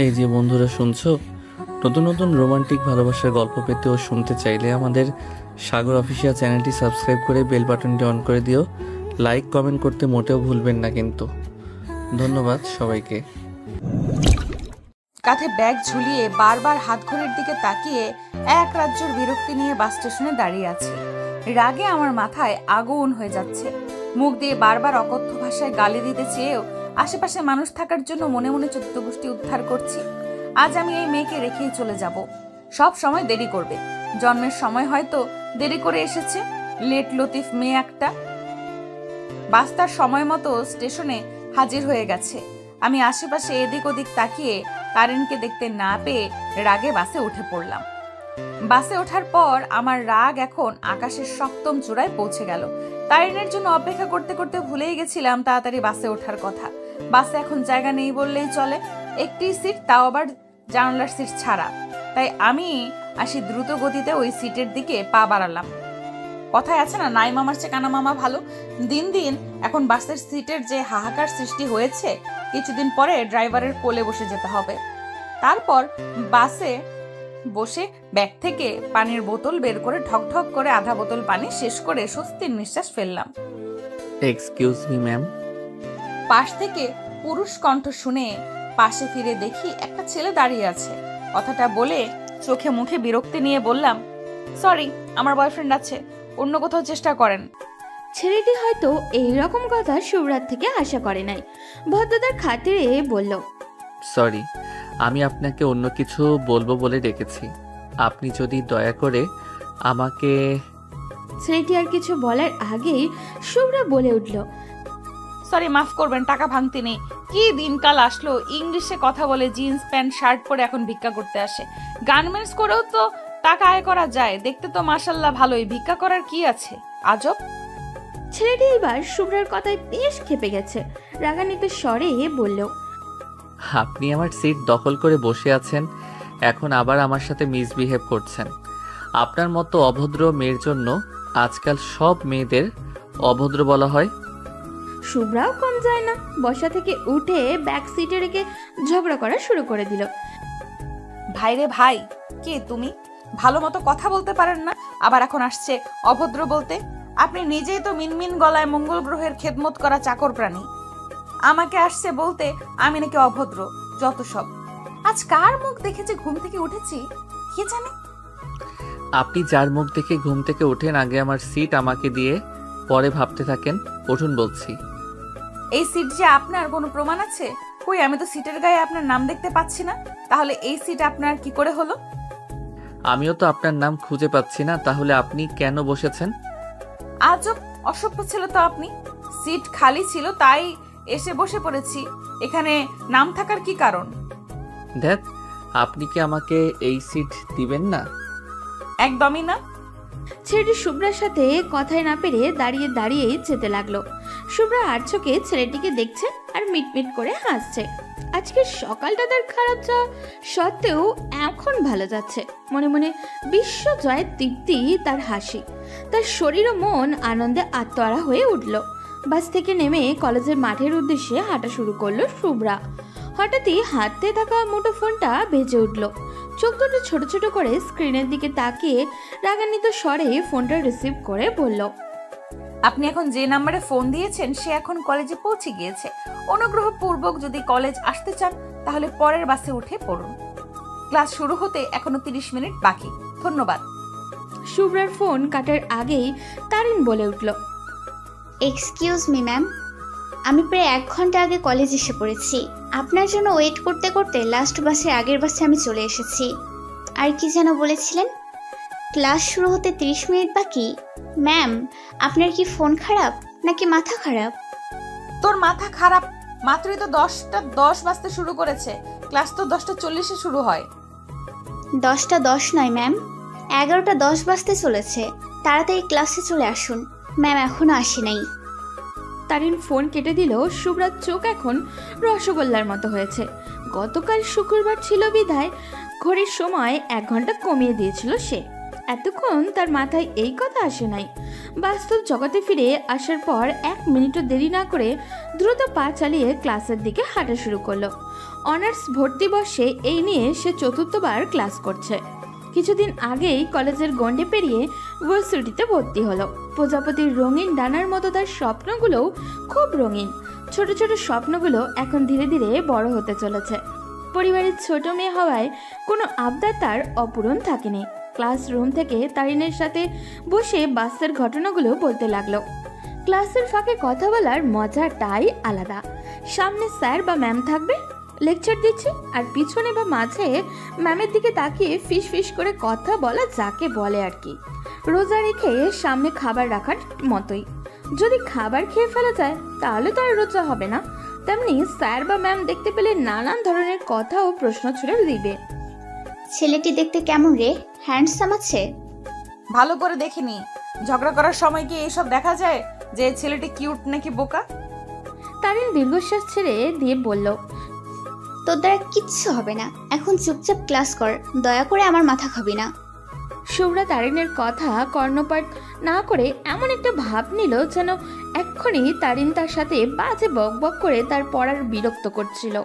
এই যে বন্ধুরা শুনছো, নতুন নতুন রোমান্টিক ভালোবাসার গল্প পেতে ও শুনতে চাইলে আমাদের সাগর অফিসিয়াল চ্যানেলটি সাবস্ক্রাইব করে বেল বাটনটি অন করে দিও। লাইক কমেন্ট করতে মোটেও ভুলবেন না কিন্তু। ধন্যবাদ সবাইকে। কাঁধে ব্যাগ ঝুলিয়ে বারবার হাত ঘড়ির দিকে তাকিয়ে এক রাজ্যের বিরক্তি নিয়ে বাস স্টেশনে দাঁড়িয়ে আছি। রাগে আমার মাথায় আগুন হয়ে যাচ্ছে। মুখ দিয়ে বারবার অকথ্য ভাষায় গালি দিতে চেয়েও আশেপাশে মানুষ থাকার জন্য মনে মনে চতুর্গোষ্ঠী উদ্ধার করছি। আজ আমি এই মেয়েকে রেখেই চলে যাব। সব সময় দেরি করবে, জন্মের সময় হয়তো দেরি করে এসেছে। লেট লতিফ মেয়ে একটা। বাস তার সময় মতো স্টেশনে হাজির হয়ে গেছে। আমি আশেপাশে এদিক ওদিক তাকিয়ে তারিনকে দেখতে না পেয়ে রাগে বাসে উঠে পড়লাম। বাসে ওঠার পর আমার রাগ এখন আকাশের সপ্তম চূড়ায় পৌঁছে গেল। তারিনের জন্য অপেক্ষা করতে করতে ভুলেই গেছিলাম তাড়াতাড়ি বাসে ওঠার কথা। বাসে এখন জায়গা নেই বললেই চলে, একটি সিট, তাও আবার জানালার সিট ছাড়া। তাই আমি আসি দ্রুত গতিতে ওই সিটের দিকে পা বাড়ালাম। কথায় আছে না, নাই মামার চেয়ে কানা মামা ভালো। দিন দিন এখন বাসের সিটের যে হাহাকার সৃষ্টি হয়েছে, কিছুদিন পরে ড্রাইভারের কোলে বসে যেতে হবে। তারপর বাসে বসে ব্যাগ থেকে পানির বোতল বের করে ঢকঢক করে আধা বোতল পানি শেষ করে স্বস্তির নিঃশ্বাস ফেললাম। Excuse me ma'am. পাশ থেকে পুরুষ কণ্ঠ শুনে পাশে ফিরে দেখি একটা ছেলে দাঁড়িয়ে আছে। কথাটা বলে চোখে মুখে বিরক্তি নিয়ে বললাম, সরি, আমার বয়ফ্রেন্ড আছে, অন্য কোথাও চেষ্টা করেন। ছেলেটি হয়তো এইরকম কথা শুভরাত থেকে আশা করে নাই। ভদ্রতার খাতিরে বলল, সরি, আমি আপনাকে অন্য কিছু বলবো বলে ডেকেছি। আপনি যদি দয়া করে আমাকে। ছেলেটি আর কিছু বলার আগেই শুভ্রা বলে উঠল, সরি, মাফ করবেন, টাকা ভাঙতে নেই। কি দিনকাল আসলো, ইংলিশে কথা বলে জিন্স প্যান্ট শার্ট পরে এখন ভিক্ষা করতে আসে। গার্মেন্টস করেও তো টাকা আয় করা যায়, দেখতে তো মাশাল্লাহ ভালোই, ভিক্ষা করার কি আছে, আজব। ছেলেটি এবার শুভ্রার কথায় বেশ ক্ষেপে গেছে। রাগান্বিত স্বরে বলল, আপনি আমার সিট দখল করে বসে আছেন, এখন আবার আমার সাথে মিসবিহেভ করছেন। আপনার মতো অভদ্র মেয়ের জন্য আজকাল সব মেয়েদের অভদ্র বলা হয়। শুভ্রাও কম যায় না, বসা থেকে উঠে ব্যাক সিটে রেখে ঝগড়া করা শুরু করে দিল। ভাইরে ভাই, কে তুমি? ভালো মতো কথা বলতে পারেন না, আবার এখন আসছে অভদ্র বলতে। আপনি নিজেই তো মিনমিন গলায় মঙ্গল গ্রহের খেদমত করা চাকর প্রাণী, আমাকে আসছে বলতে আমি নাকি অভদ্র। যত সব। আজ কার মুখ দেখে যে ঘুম থেকে উঠেছি কে জানে। আপনি যার মুখ দেখে ঘুম থেকে ওঠেন, আগে আমার সিট আমাকে দিয়ে পরে ভাবতে থাকেন। উঠুন বলছি। এই সিট যে আপনার কোনো প্রমাণ আছে? কই, আমি তো সিটের গায়ে আপনার নাম দেখতে পাচ্ছি না। তাহলে এই সিট আপনার কি করে হলো? আমিও তো আপনার নাম খুঁজে পাচ্ছি না, তাহলে আপনি কেন বসেছেন? আজব অসভ্য ছিল তো আপনি। সিট খালি ছিল তাই এসে বসে পড়েছি। এখানে নাম থাকার কি কারণ? দেখ, আপনি কি আমাকে এই সিট দিবেন না? একদমই না। ছেলেটি শুভ্রার সাথে কথায় না পেরে দাঁড়িয়ে দাঁড়িয়ে যেতে লাগলো। শুভ্রা আর চোখে ছেলেটিকে দেখছে আর মিটমিট করে হাসছে। আজকের সকালটা তার খারাপ যা সত্ত্বেও এখন ভালো যাচ্ছে। মনে মনে বিশ্ব জয়ের তৃপ্তি তার হাসি। তার শরীর ও মন আনন্দে আত্মহারা হয়ে উঠল। বাস থেকে নেমে কলেজের মাঠের উদ্দেশ্যে হাঁটা শুরু করলো শুভ্রা। হঠাৎই হাতে থাকা মুঠো ফোনটা বেজে উঠল। চোখ দুটো ছোট ছোট করে স্ক্রিনের দিকে তাকিয়ে রাগান্বিত স্বরে ফোনটা রিসিভ করে বলল, আপনি এখন যে নাম্বারে ফোন দিয়েছেন সে এখন কলেজে পৌঁছে গিয়েছে। অনুগ্রহপূর্বক যদি কলেজ আসতে চান তাহলে পরের বাসে উঠে পড়ুন। ক্লাস শুরু হতে এখনো 30 মিনিট বাকি। ধন্যবাদ। শুভ্রার ফোন কাটার আগেই তারিন বলে উঠল, এক্সকিউজ মি ম্যাম, আমি প্রায় 1 ঘন্টা আগে কলেজ এসে পড়েছি। আপনার জন্য ওয়েট করতে করতে লাস্ট বাসে আগের বাসে আমি চলে এসেছি। আর কি যেন বলেছিলেন? ক্লাস শুরু হতে 30 মিনিট বাকি। ম্যাম, আপনার কি ফোন খারাপ নাকি মাথা খারাপ? তোর মাথা খারাপ। মাত্রই তো 10টা 10 বাজতে শুরু করেছে। ক্লাস তো 10টা 40-এ শুরু হয়। 10টা 10 নয় ম্যাম, 11টা 10 বাজতে চলেছে। তাড়াতাড়ি ক্লাসে চলে আসুন। ম্যাম এখনো আসি নাই। তারিন ফোন কেটে দিল। শুভ্রার চোখ এখন রসগোল্লার মতো হয়েছে। গতকাল শুক্রবার ছিল বিধায় ঘড়ির সময় 1 ঘন্টা কমিয়ে দিয়েছিল সে। এতক্ষণ তার মাথায় এই কথা আসে নাই। বাস্তব জগতে ফিরে আসার পর 1 মিনিটও দেরি না করে দ্রুত পা চালিয়ে ক্লাসের দিকে হাঁটা শুরু করলো। অনার্স ভর্তি বর্ষে এই নিয়ে সে 4র্থবার ক্লাস করছে। কিছুদিন আগেই কলেজের গণ্ডি পেরিয়ে ভার্সিটিতে ভর্তি হলো। প্রজাপতির রঙিন ডানার মতো তার স্বপ্নগুলোও খুব রঙিন। ছোট ছোট স্বপ্নগুলো এখন ধীরে ধীরে বড় হতে চলেছে। পরিবারের ছোট মেয়ে হওয়ায় কোনো আবদার তার অপূরণ থাকেনি। ক্লাসরুম থেকে তারিনের সাথে বসে বাসের ঘটনাগুলো বলতে লাগলো। ক্লাসের ফাঁকে কথা বলার মজাটাই আলাদা। সামনে স্যার বা ম্যাম থাকবে, লেকচার দিচ্ছে, আর পিছনে বা মাঝে ম্যামের দিকে তাকিয়ে ফিস ফিস করে কথা বলা যাকে বলে আর কি। রোজা রেখে সামনে খাবার রাখার মতোই। যদি খাবার খেয়ে ফেলা যায় তাহলে তো আর রোজা হবে না। তেমনি স্যার বা ম্যাম দেখতে পেলে নানান ধরনের কথা ও প্রশ্ন ছুড়ে দিবে। ছেলেটি দেখতে কেমন রে? হ্যান্ডসাম আছে? ভালো করে দেখিনি। ঝগড়া করার সময় কি এইসব দেখা যায় যে ছেলেটি কিউট নাকি বোকা? তারিন দীর্ঘশ্বাস ছেড়ে দিয়ে বলল, তোর দ্বারা কিচ্ছু হবে না, এখন চুপচাপ ক্লাস কর, দয়া করে আমার মাথা খাবি না। শুভ্রা তারিনের কথা কর্ণপাত না করে এমন একটা ভাব নিল যেন এক্ষুনি তারিন তার সাথে বাজে বক বক করে তার পড়ার বিরক্ত করছিল।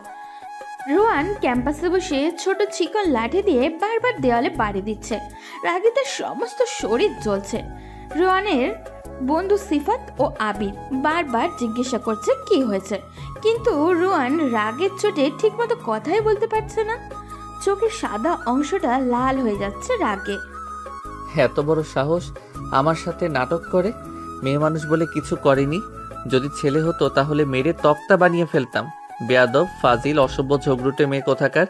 রোয়ান ক্যাম্পাসে বসে ছোট চিকন লাঠি দিয়ে বারবার দেওয়ালে বাড়ি দিচ্ছে। রাগে তার সমস্ত শরীর জ্বলছে। রোয়ানের বন্ধু সিফাত ও আবির বারবার জিজ্ঞাসা করছে কি হয়েছে, কিন্তু রোয়ান রাগের চোটে ঠিকমতো কথাই বলতে পারছে না। চোখের সাদা অংশটা লাল হয়ে যাচ্ছে রাগে। এত বড় সাহস আমার সাথে নাটক করে? মেয়ে মানুষ বলে কিছু করেনি। যদি ছেলে হতো তাহলে মেরে তক্তা বানিয়ে ফেলতাম। বেয়াদব, ফাজিল, অসভ্য, ঝগড়ুটে মেয়ে কোথাকার।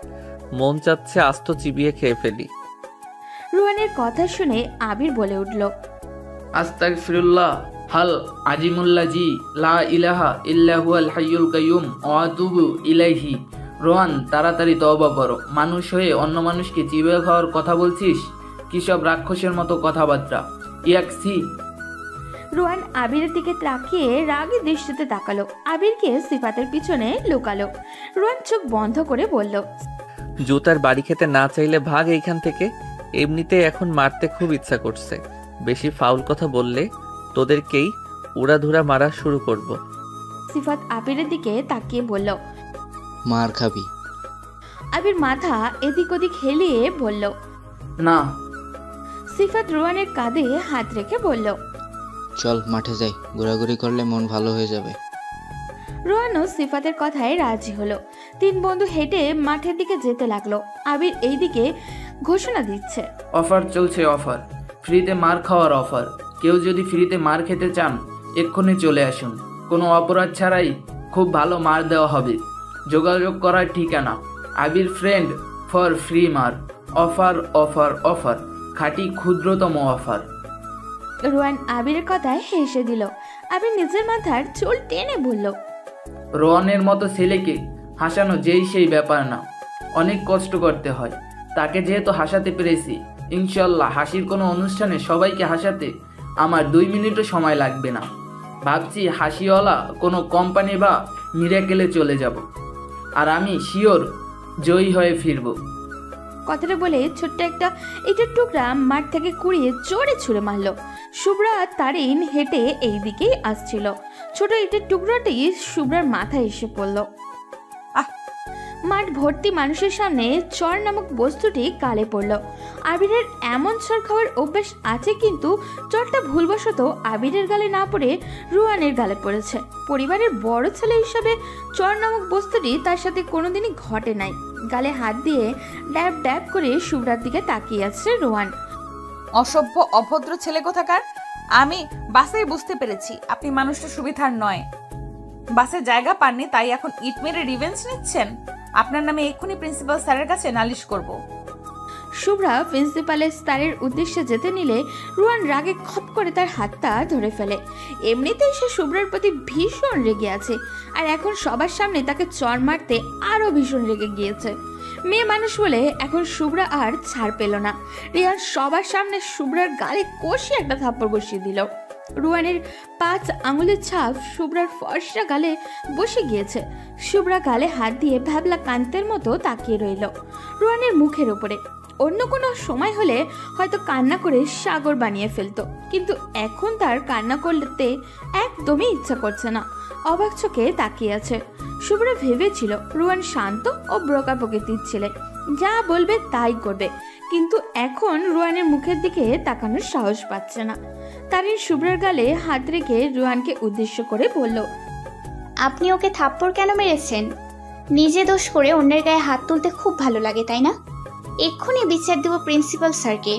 মন চাচ্ছে আস্ত চিবিয়ে খেয়ে ফেলি। রোয়ানের কথা শুনে আবির বলে উঠল, আস্তাগফিরুল্লাহ হাল আজিমুল্লাহ জি লা ইলাহা ইল্লা হুয়াল হাইয়ুল কাইয়ুম ওয়া আতুবু ইলাইহি। রোহান, তাড়াতাড়ি তওবা করো। মানুষ হয়ে অন্য মানুষকে চিবিয়ে খাওয়ার কথা বলছিস? কি সব রাক্ষসের মতো কথাবার্তা! ইয়াকসি। রোয়ান আবিরের দিকে তাকিয়ে রাগী দৃষ্টিতে তাকালো। আবিরকে সিফাতের পিছনে লুকালো। রোয়ান চোখ বন্ধ করে বলল, জুতার বাড়ি খেতে না চাইলে ভাগ এইখান থেকে। এমনিতে এখন মারতে খুব ইচ্ছা করছে। বেশি ফাউল কথা বললে তোদেরকেই উড়াধুরা মারা শুরু করব। সিফাত আবিরের দিকে তাকিয়ে বলল, মার খাবি। আবির মাথা এদিক ওদিক হেলিয়ে বলল, না। সিফাত রোয়ানের কাঁধে হাত রেখে বলল, চল মাঠে যাই, ঘোরাঘুরি করলে মন ভালো হয়ে যাবে। রোয়ানও সিফাতের কথায় রাজি হলো। 3 বন্ধু হেঁটে মাঠের দিকে যেতে লাগলো। আবির এই দিকে ঘোষণা দিচ্ছে, অফার চলছে, অফার। ফ্রিতে মার খাওয়ার অফার। কেউ যদি ফ্রিতে মার খেতে চান এক্ষুনি চলে আসুন। কোনো অপরাধ ছাড়াই খুব ভালো মার দেওয়া হবে। যোগাযোগ করার ঠিকানা আবির ফ্রেন্ড ফর ফ্রি মার। অফার অফার অফার, খাঁটি ক্ষুদ্রতম অফার। রোয়ান আবিরের কথায় হেসে দিল। আবির নিজের মাথার চুল টেনে বলল, রোহনের মতো ছেলেকে হাসানো যেই সেই ব্যাপার না, অনেক কষ্ট করতে হয়। তাকে যেহেতু হাসাতে পেরেছি, ইনশাল্লাহ হাসির কোনো অনুষ্ঠানে সবাইকে হাসাতে আমার 2 মিনিটও সময় লাগবে না। ভাবছি হাসিওয়ালা কোনো কোম্পানি বা মিরাকেলে চলে যাব, আর আমি শিওর জয়ী হয়ে ফিরব। কথাটা বলে ছোট্ট একটা ইটের টুকরা মাঠ থেকে কুড়িয়ে জোরে ছুঁড়ে মারল। শুভ্রা আর তারিন হেঁটে এই দিকেই আসছিল। ছোট ইটের টুকরাটি শুভ্রার মাথায় এসে পড়ল। মাঠ ভর্তি মানুষের সামনে চর নামক বস্তুটি গালে পড়ল। আবিরের এমন চর খাওয়ার অভ্যাস আছে, কিন্তু চরটা ভুলবশত আবিরের গালে না পড়ে রোয়ানের গালে পড়েছে। পরিবারের বড় ছেলে হিসাবে চর নামক বস্তুটি তার সাথে কোনোদিনই ঘটে নাই। গালে হাত দিয়ে ড্যাব ড্যাব করে শুভ্রার দিকে তাকিয়ে আছে রোয়ান। অসভ্য অভদ্র ছেলে কোথাকার! আমি বাসেই বুঝতে পেরেছি আপনি মানুষটা সুবিধার নয়। বাসে জায়গা পাননি তাই এখন ইট মেরে রিভেঞ্জ নিচ্ছেন। আপনার নামে এক্ষুনি প্রিন্সিপাল স্যারের কাছে নালিশ করব। শুভ্রা প্রিন্সিপালের স্যারের উদ্দেশ্যে যেতে নিলে রোয়ান রাগে খপ করে তার হাতটা ধরে ফেলে। এমনিতেই সে শুভ্রার প্রতি ভীষণ রেগে আছে, আর এখন সবার সামনে তাকে চর মারতে আরো ভীষণ রেগে গিয়েছে। মেয়ে মানুষ বলে এখন শুভ্রা আর ছাড় পেল না। রিয়ান সবার সামনে শুভ্রার গালে কষিয়ে একটা থাপ্পড় বসিয়ে দিল। রোয়ানের 5 আঙুলের ছাপ শুভ্রার ফর্সা গালে বসে গিয়েছে। শুভ্রা গালে হাত দিয়ে ভ্যাবলা কান্তের মতো তাকিয়ে রইল রোয়ানের মুখের ওপরে। অন্য কোনো সময় হলে হয়তো কান্না করে সাগর বানিয়ে ফেলতো, কিন্তু এখন তার কান্না করতে একদমই ইচ্ছা করছে না। অবাক চোখে তাকিয়ে আছে। শুভ্র ভেবেছিল রুয়ান শান্ত ও ব্রোকা প্রকৃতির ছেলে, যা বলবে তাই করবে, কিন্তু এখন রুয়ানের মুখের দিকে তাকানোর সাহস পাচ্ছে না। তারিন শুভ্রের গালে হাত রেখে রুয়ানকে উদ্দেশ্য করে বলল, আপনি ওকে থাপ্পড় কেন মেরেছেন? নিজে দোষ করে অন্যের গায়ে হাত তুলতে খুব ভালো লাগে, তাই না? এক্ষুনি বিচার দেব প্রিন্সিপাল স্যারকে।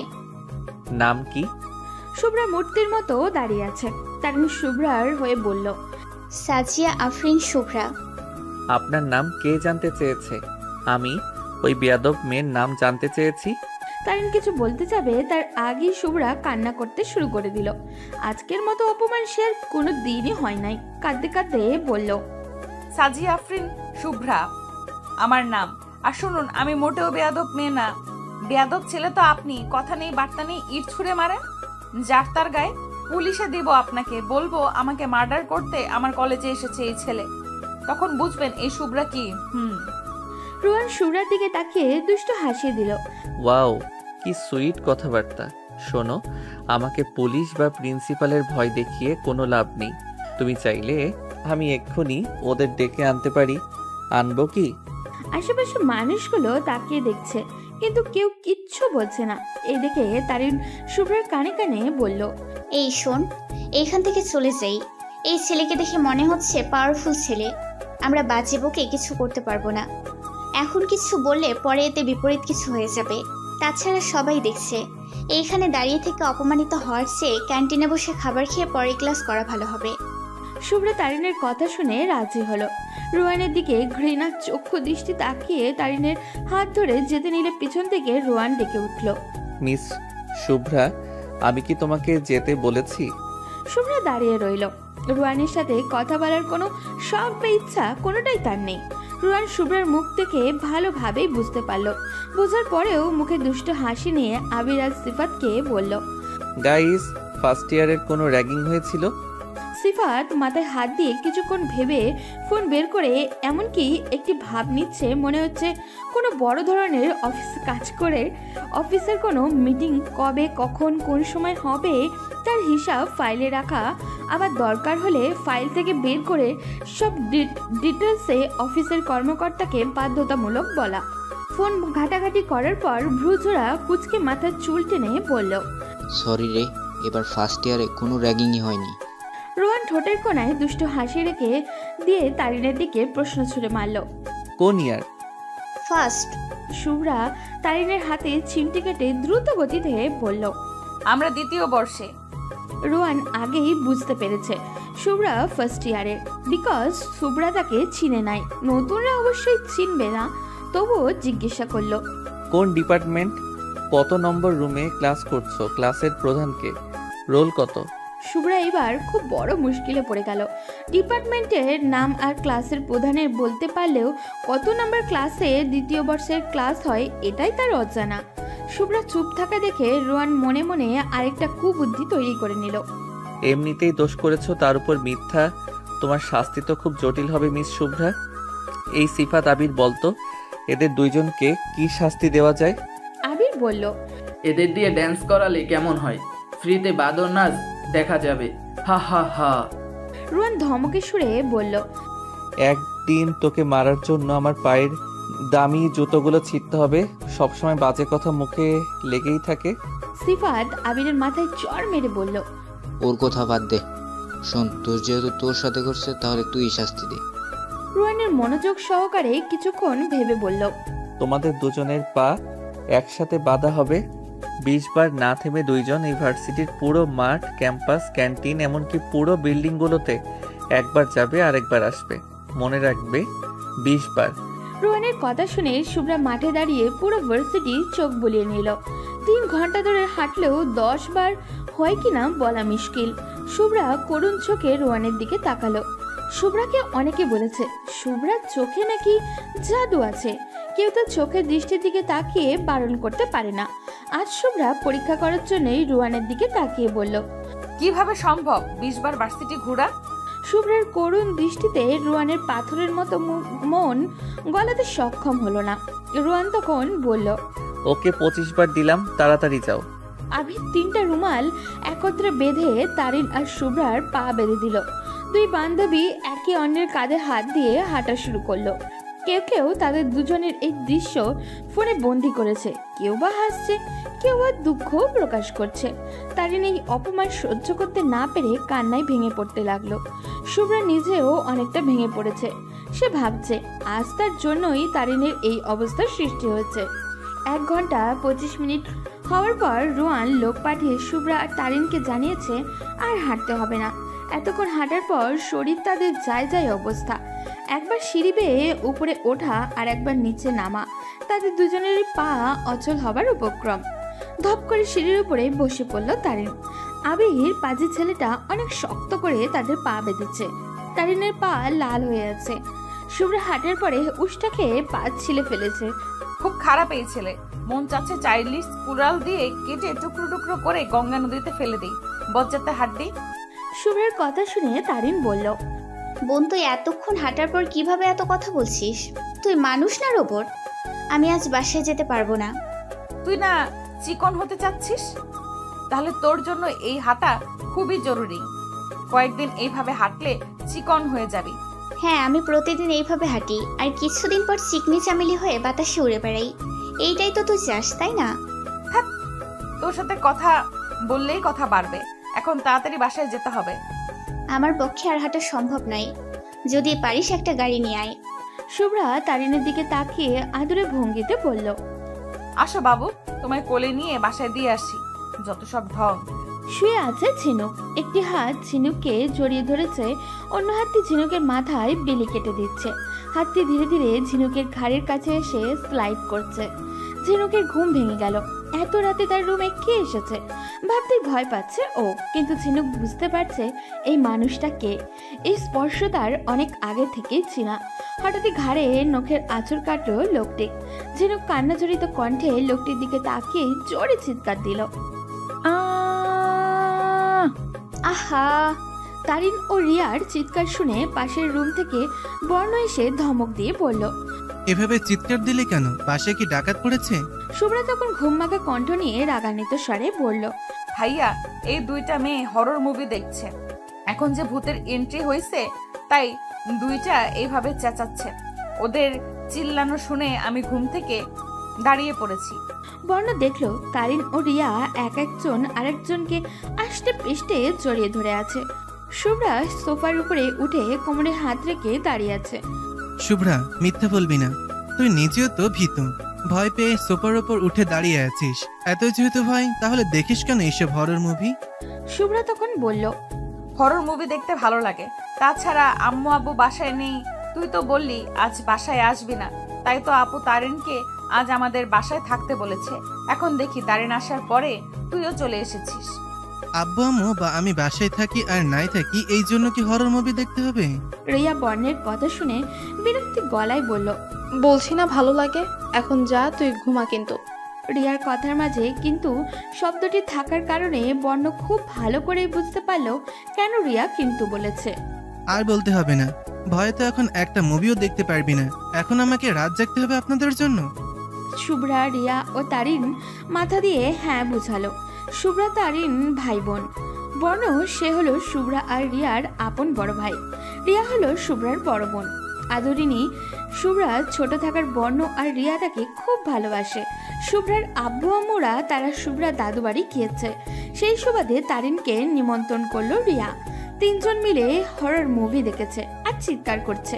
নাম কি? শুভ্রা মূর্তির মতো দাঁড়িয়ে আছে। তারিন শুভ্রার হয়ে বলল, সাজিয়া আফরিন শুভ্রা। আপনার নাম কে জানতে চেয়েছে? আমি ওই বেয়াদব মেয়ের নাম জানতে চেয়েছি। তারিন কিছু বলতে যাবে তার আগেই শুভ্রা কান্না করতে শুরু করে দিল। আজকের মতো অপমান সে আর কোনো দিনই হয় নাই। কাঁদতে কাঁদতে বলল, সাজিয়া আফরিন শুভ্রা আমার নাম। আর শুনুন, আমি মোটেও বেয়াদব মেয়ে না। বেয়াদব ছেলে তো আপনি। কথা নেই বার্তা নেই ইট ছুঁড়ে মারেন যার তার গায়ে। পুলিশে দিব আপনাকে, বলবো আমাকে মার্ডার করতে আমার কলেজে এসেছে এই ছেলে, তখন বুঝবেন এই শুভ্রা কি। রুয়ান শুভ্রার দিকে তাকিয়ে দুষ্ট হাসি দিল। ওয়াও, কি সুইট কথাবার্তা। শোনো, আমাকে পুলিশ বা প্রিন্সিপালের ভয় দেখিয়ে কোনো লাভ নেই। তুমি চাইলে আমি এক্ষুনি ওদের ডেকে আনতে পারি। আনবো কি? আশেপাশে মানুষগুলো তাকিয়ে দেখছে, কিন্তু কেউ কিচ্ছু বলছে না। এদিকে তারিন শুভ্রার কানে কানে বলল, এই শোন, এইখান থেকে চলে যাই। এই ছেলেকে দেখে মনে হচ্ছে পাওয়ারফুল ছেলে। আমরা বাজে বকে কিছু করতে পারবো না। এখন কিছু বললে পরে এতে বিপরীত কিছু হয়ে যাবে। তাছাড়া সবাই দেখছে। এইখানে দাঁড়িয়ে থেকে অপমানিত হওয়ার চেয়ে ক্যান্টিনে বসে খাবার খেয়ে পরে ক্লাস করা ভালো হবে। শুভ্রা তারিনের কথা শুনে রাজি হলো। রোয়ানের দিকে ঘৃণা চক্ষু দৃষ্টি তাকিয়ে তারিনের হাত ধরে যেতে নিলে পিছন থেকে রোয়ান ডেকে উঠল, মিস শুভ্রা, আমি কি তোমাকে যেতে বলেছি? শুভ্রা দাঁড়িয়ে রইল। রোয়ানের সাথে কথা বলার কোনো শখ বা ইচ্ছা কোনোটাই তার নেই। রোয়ান শুভ্রার মুখ থেকে ভালোভাবেই বুঝতে পারল। বোঝার পরেও মুখে দুষ্ট হাসি নিয়ে আবির আর সিফাতকে বলল, গাইস, ফার্স্ট ইয়ারের কোনো র্যাগিং হয়েছিল? সিফাত মাথায় হাত দিয়ে কিছুক্ষণ ভেবে ফোন বের করে এমনকি একটি ভাব নিচ্ছে, মনে হচ্ছে কোনো বড় ধরনের অফিসে কাজ করে অফিসের কোনো মিটিং কবে কখন কোন সময় হবে তার হিসাব ফাইলে রাখা, আবার দরকার হলে ফাইল থেকে বের করে সব ডিটেলসে অফিসের কর্মকর্তাকে বাধ্যতামূলক বলা। ফোন ঘাটাঘাটি করার পর ভ্রুজোড়া কুচকে মাথার চুল টেনে বলল, সরি রে, এবার ফার্স্ট ইয়ারে কোনো র্যাগিংই হয়নি। রোহান ঠোঁটের কোনায় দুষ্ট হাসি রেখে দিয়ে তারিনের দিকে প্রশ্ন ছুড়ে মারল, কোন ইয়ার? ফার্স্ট। শুভ্রা তারিনের হাতে চিমটি কেটে দ্রুত গতিতে বলল, আমরা দ্বিতীয় বর্ষে। রোহান আগেই বুঝতে পেরেছে শুভ্রা ফার্স্ট ইয়ারের, বিকজ শুভ্রা তাকে চিনে নাই। নতুনরা অবশ্যই চিনবে না, তবুও জিজ্ঞাসা করলো, কোন ডিপার্টমেন্ট? কত নম্বর রুমে ক্লাস করছো? ক্লাসের প্রধানকে? রোল কত? শুভ্রা এবার খুব বড় মুশকিলে পড়ে গেল। ডিপার্টমেন্টের নাম আর ক্লাসের প্রধানের বলতে পারলেও কত নাম্বার ক্লাসে দ্বিতীয় বর্ষের ক্লাস হয় এটাই তার অজানা। শুভ্রা চুপ থাকা দেখে রোহান মনে মনে আরেকটা কুবুদ্ধি তৈরি করে নিল। এমনিতেই দোষ করেছো, তার উপর মিথ্যা। তোমার শাস্তি তো খুব জটিল হবে মিস শুভ্রা। এই সিফাত, আবির, বলতো এদের দুইজনকে কি শাস্তি দেওয়া যায়? আবির বলল, এদের দিয়ে ড্যান্স করালে কেমন হয়? ফ্রিতে বাদর নাচ দেখা যাবে, হা হা হা। রোহান ধমকে সুরে বলল, একদিন তোকে মারার জন্য আমার পায়ের দামি জুতোগুলো ছিঁড়তে হবে। সবসময় বাজে কথা মুখে লেগেই থাকে। সিফাত আবিরের মাথায় চড় মেরে বলল, ওর কথা বাদ দে। শোন, তোর যেহেতু তোর সাথে করছে তাহলে তুই শাস্তি দে। রোহানের মনোযোগ সহকারে কিছুক্ষণ ভেবে বলল, তোমাদের দুজনের পা একসাথে বাঁধা হবে। 20 বার না থেমে দুইজন ইউনিভার্সিটির পুরো মাঠ, ক্যাম্পাস, ক্যান্টিন, এমনকি পুরো বিল্ডিংগুলোতে একবার যাবে আর একবার আসবে। মনে রাখবে, 20 বার। রোহানের কথা শুনে শুভ্রা মাঠে দাঁড়িয়ে পুরো ভার্সিটি চোখ বুলিয়ে নিল। 3 ঘন্টা ধরে হাঁটলেও 10 বার হয় কিনা বলা মুশকিল। শুভ্রা করুণ চোখে রোহানের দিকে তাকালো। শুভ্রাকে অনেকে বলেছে শুভ্রার চোখে নাকি জাদু আছে, কেউ তার চোখের দৃষ্টির দিকে তাকিয়ে বারণ করতে পারে না। আজ শুভ্রা পরীক্ষা করার জন্যই রোহানের দিকে তাকিয়ে বলল, কিভাবে সম্ভব 20 বার ভার্সিটি ঘোরা? শুভ্রার করুণ দৃষ্টিতে রোহানের পাথরের মতো মন গলাতে সক্ষম হলো না। রোহান তখন বলল, ওকে 25 বার দিলাম, তাড়াতাড়ি যাও। আবির 3টা রুমাল একত্রে বেঁধে তারিন আর শুভ্রার পা বেঁধে দিল। দুই বান্ধবী একে অন্যের কাঁধে হাত দিয়ে হাঁটা শুরু করলো। কেউ কেউ তাদের দুজনের এই দৃশ্য ফোনে বন্দি করেছে, কেউ বা হাসছে, কেউ বা দুঃখ প্রকাশ করছে। তারিন এই অপমান সহ্য করতে না পেরে কান্নায় ভেঙে পড়তে লাগলো। শুভ্রা নিজেও অনেকটা ভেঙে পড়েছে। সে ভাবছে আজ তার জন্যই তারিনের এই অবস্থার সৃষ্টি হয়েছে। 1 ঘন্টা 25 মিনিট হওয়ার পর রোয়ান লোক পাঠিয়ে শুভ্রা আর তারিনকে জানিয়েছে আর হাঁটতে হবে না। এতক্ষণ হাঁটার পর শরীর তাদের যায় যায় অবস্থা। একবার সিঁড়ি বেয়ে উপরে ওঠা আর একবার নিচে নামা, তাদের দুজনেরই পা অচল হবার উপক্রম। ধপ করে সিঁড়ির উপরে বসে পড়ল তারিন। আবির পাজি ছেলেটা অনেক শক্ত করে তাদের পা বেঁধেছে। তারিনের পা লাল হয়ে আছে। শুভ্রা হাঁটার পরে উষ্টা খেয়ে পা ছিলে ফেলেছে। খুব খারাপ এই ছেলে, মন চাচ্ছে চাইল্ডিশ কুড়াল দিয়ে কেটে টুকরো টুকরো করে গঙ্গা নদীতে ফেলে দিই, বজ্জাতে হাড্ডি। শুভ্রার কথা শুনে তারিন বলল, বোন তুই এতক্ষণ হাঁটার পর কিভাবে এত কথা বলছিস? তুই মানুষ না রোবট? আমি আজ বাসায় যেতে পারবো না। তুই না চিকন হতে চাচ্ছিস? তাহলে তোর জন্য এই হাঁটা খুবই জরুরি। কয়েকদিন এইভাবে হাঁটলে চিকন হয়ে যাবি। হ্যাঁ, আমি প্রতিদিন এইভাবে হাঁটি আর কিছুদিন পর চিকনি চামেলি হয়ে বাতাসে উড়ে বেড়াই। এইটাই তো তুই চাস, তাই না? থাক, তোর সাথে কথা বললেই কথা বাড়বে। এখন তাড়াতাড়ি বাসায় যেতে হবে। আমার পক্ষে আর হাঁটা সম্ভব নয়। যদি পারিস একটা গাড়ি নিয়ে আয়। শুভ্রা তারিনের দিকে তাকিয়ে আদুরে ভঙ্গিতে বলল, আসো বাবু, তোমায় কোলে নিয়ে বাসায় দিয়ে আসি। যত সব ঢং। শুয়ে আছে ঝিনুক। একটি হাত ঝিনুককে জড়িয়ে ধরেছে, অন্য হাতটি ঝিনুকের মাথায় বেলি কেটে দিচ্ছে। হাতটি ধীরে ধীরে ঝিনুকের ঘাড়ের কাছে এসে স্লাইড করছে। ঝিনুকের ঘুম ভেঙে গেল। এত রাতে তার রুমে কে এসেছে ভাবতেই ভয় পাচ্ছে ও। কিন্তু ঝিনুক বুঝতে পারছে এই মানুষটা কে। এই স্পর্শ তার অনেক আগে থেকেই চেনা। হঠাৎই ঘাড়ে নখের আঁচড় কাটলো লোকটি। ঝিনুক কান্নাজড়িত কণ্ঠে লোকটির দিকে তাকিয়ে জোরে চিৎকার দিল, আহা! তারিন ও রিয়ার চিৎকার শুনে পাশের রুম থেকে বর্ণ এসে ধমক দিয়ে বলল, এভাবে চিৎকার দিলে কেন? পাশে কি ডাকাত পড়েছে? শুভ্রা তখন ঘুমমাখা কণ্ঠ নিয়ে রাগান্বিত স্বরে বলল, ভাইয়া, এই দুইটা মেয়ে হরর মুভি দেখছে। এখন যে ভূতের এন্ট্রি হয়েছে তাই দুইটা এইভাবে চেঁচাচ্ছে। ওদের চিল্লানো শুনে আমি ঘুম থেকে দাঁড়িয়ে পড়েছি। বর্ণ দেখলো তারিন ও রিয়া এক একজন আরেকজনকে আষ্টে পৃষ্ঠে জড়িয়ে ধরে আছে। শুভ্রা সোফার উপরে উঠে কোমরে হাত রেখে দাঁড়িয়ে আছে। শুভ্রা, মিথ্যা বলবি না। তুই নিজেও তো ভীতু। ভয় পেয়ে সোফার ওপর উঠে দাঁড়িয়ে আছিস। এত যেহেতু ভয়, তাহলে দেখিস কেন এইসব হরর মুভি? শুভ্রা তখন বলল, হরর মুভি দেখতে ভালো লাগে। তাছাড়া আম্মু আব্বু বাসায় নেই। তুই তো বললি আজ বাসায় আসবি না, তাই তো আপু তারিনকে আজ আমাদের বাসায় থাকতে বলেছে। এখন দেখি তারিন আসার পরে তুইও চলে এসেছিস। আব্বু আম্মু বা আমি বাসায় থাকি আর নাই থাকি, এই জন্য কি হরর মুভি দেখতে হবে? রিয়া বর্ণের কথা শুনে বিরক্তি গলায় বলল, বলছি না ভালো লাগে, এখন যা, তুই ঘুমা। কিন্তু রিয়ার কথার মাঝে কিন্তু শব্দটি থাকার কারণে বর্ণ খুব ভালো করে বুঝতে পারল কেন রিয়া কিন্তু বলেছে। আর বলতে হবে না, ভয়ে তো এখন একটা মুভিও দেখতে পারবি না। এখন আমাকে রাত জাগতে হবে আপনাদের জন্য? শুভ্রা, রিয়া ও তারিন মাথা দিয়ে হ্যাঁ বুঝালো। শুভ্রা তারিন ভাই বোন। বর্ণ সে হলো শুভ্রা আর রিয়ার আপন বড় ভাই। রিয়া হলো শুভ্রার বড় বোন। আদরিনী শুভ্রা ছোট থাকার বর্ণ আর রিয়া তাকে খুব ভালোবাসে। শুভ্রার আব্বু আম্মুরা তারা শুভ্রা দাদু বাড়ি গিয়েছে। সেই সুবাদে তারিনকে নিমন্ত্রণ করলো রিয়া। 3 জন মিলে হরর মুভি দেখেছে আর চিৎকার করছে।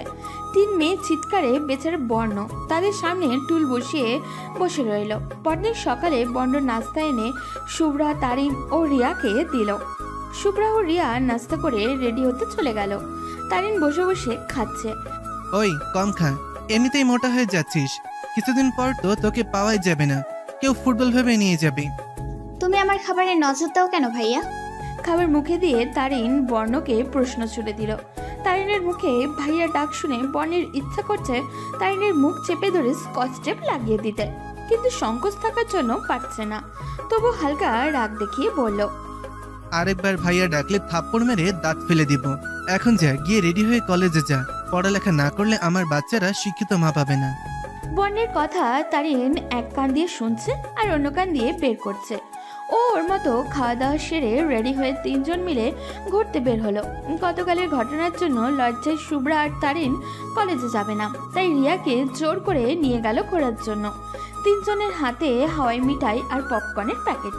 3 মেয়ে চিৎকারে বেচারা বর্ণ তাদের সামনে টুল বসিয়ে বসে রইল। পরদিন সকালে বর্ণ নাস্তা এনে শুভ্রা, তারিন ও রিয়াকে দিল। শুভ্রা ও রিয়া নাস্তা করে রেডি হতে চলে গেল। তারিন বসে বসে খাচ্ছে। ওই কম খা, এমনিতেই মোটা হয়ে যাচ্ছিস। কিছুদিন পর তো তোকে পাওয়াই যাবে না, কেউ ফুটবল ভেবে নিয়ে যাবে। তুমি আমার খাবারে নজর দাও কেন ভাইয়া? খাবার মুখে দিয়ে তারিন বর্ণকে প্রশ্ন ছুড়ে দিল। তারিনের মুখে ভাইয়া ডাক শুনে বর্ণের ইচ্ছা করছে তারিনের মুখ চেপে ধরে স্কচ টেপ লাগিয়ে দিতে, কিন্তু সংকোচ থাকার জন্য পারছে না। তবু হালকা রাগ দেখিয়ে বলল, আরেকবার ভাইয়া ডাকলে থাপ্পড় মেরে দাঁত ফেলে দিব। এখন যা, গিয়ে রেডি হয়ে কলেজে যা। পড়ালেখা না করলে আমার বাচ্চারা শিক্ষিত মা পাবে না। বন্যের কথা তারিন এক কান দিয়ে শুনছে আর অন্য কান দিয়ে বের করছে। ও ওর মতো খাওয়া দাওয়া সেরে রেডি হয়ে তিনজন মিলে ঘুরতে বের হলো। গতকালের ঘটনার জন্য লজ্জায় শুভ্রা আর তারিন কলেজে যাবে না, তাই রিয়াকে জোর করে নিয়ে গেল ঘোরার জন্য। তিনজনের হাতে হাওয়াই মিঠাই আর পপকর্নের প্যাকেট।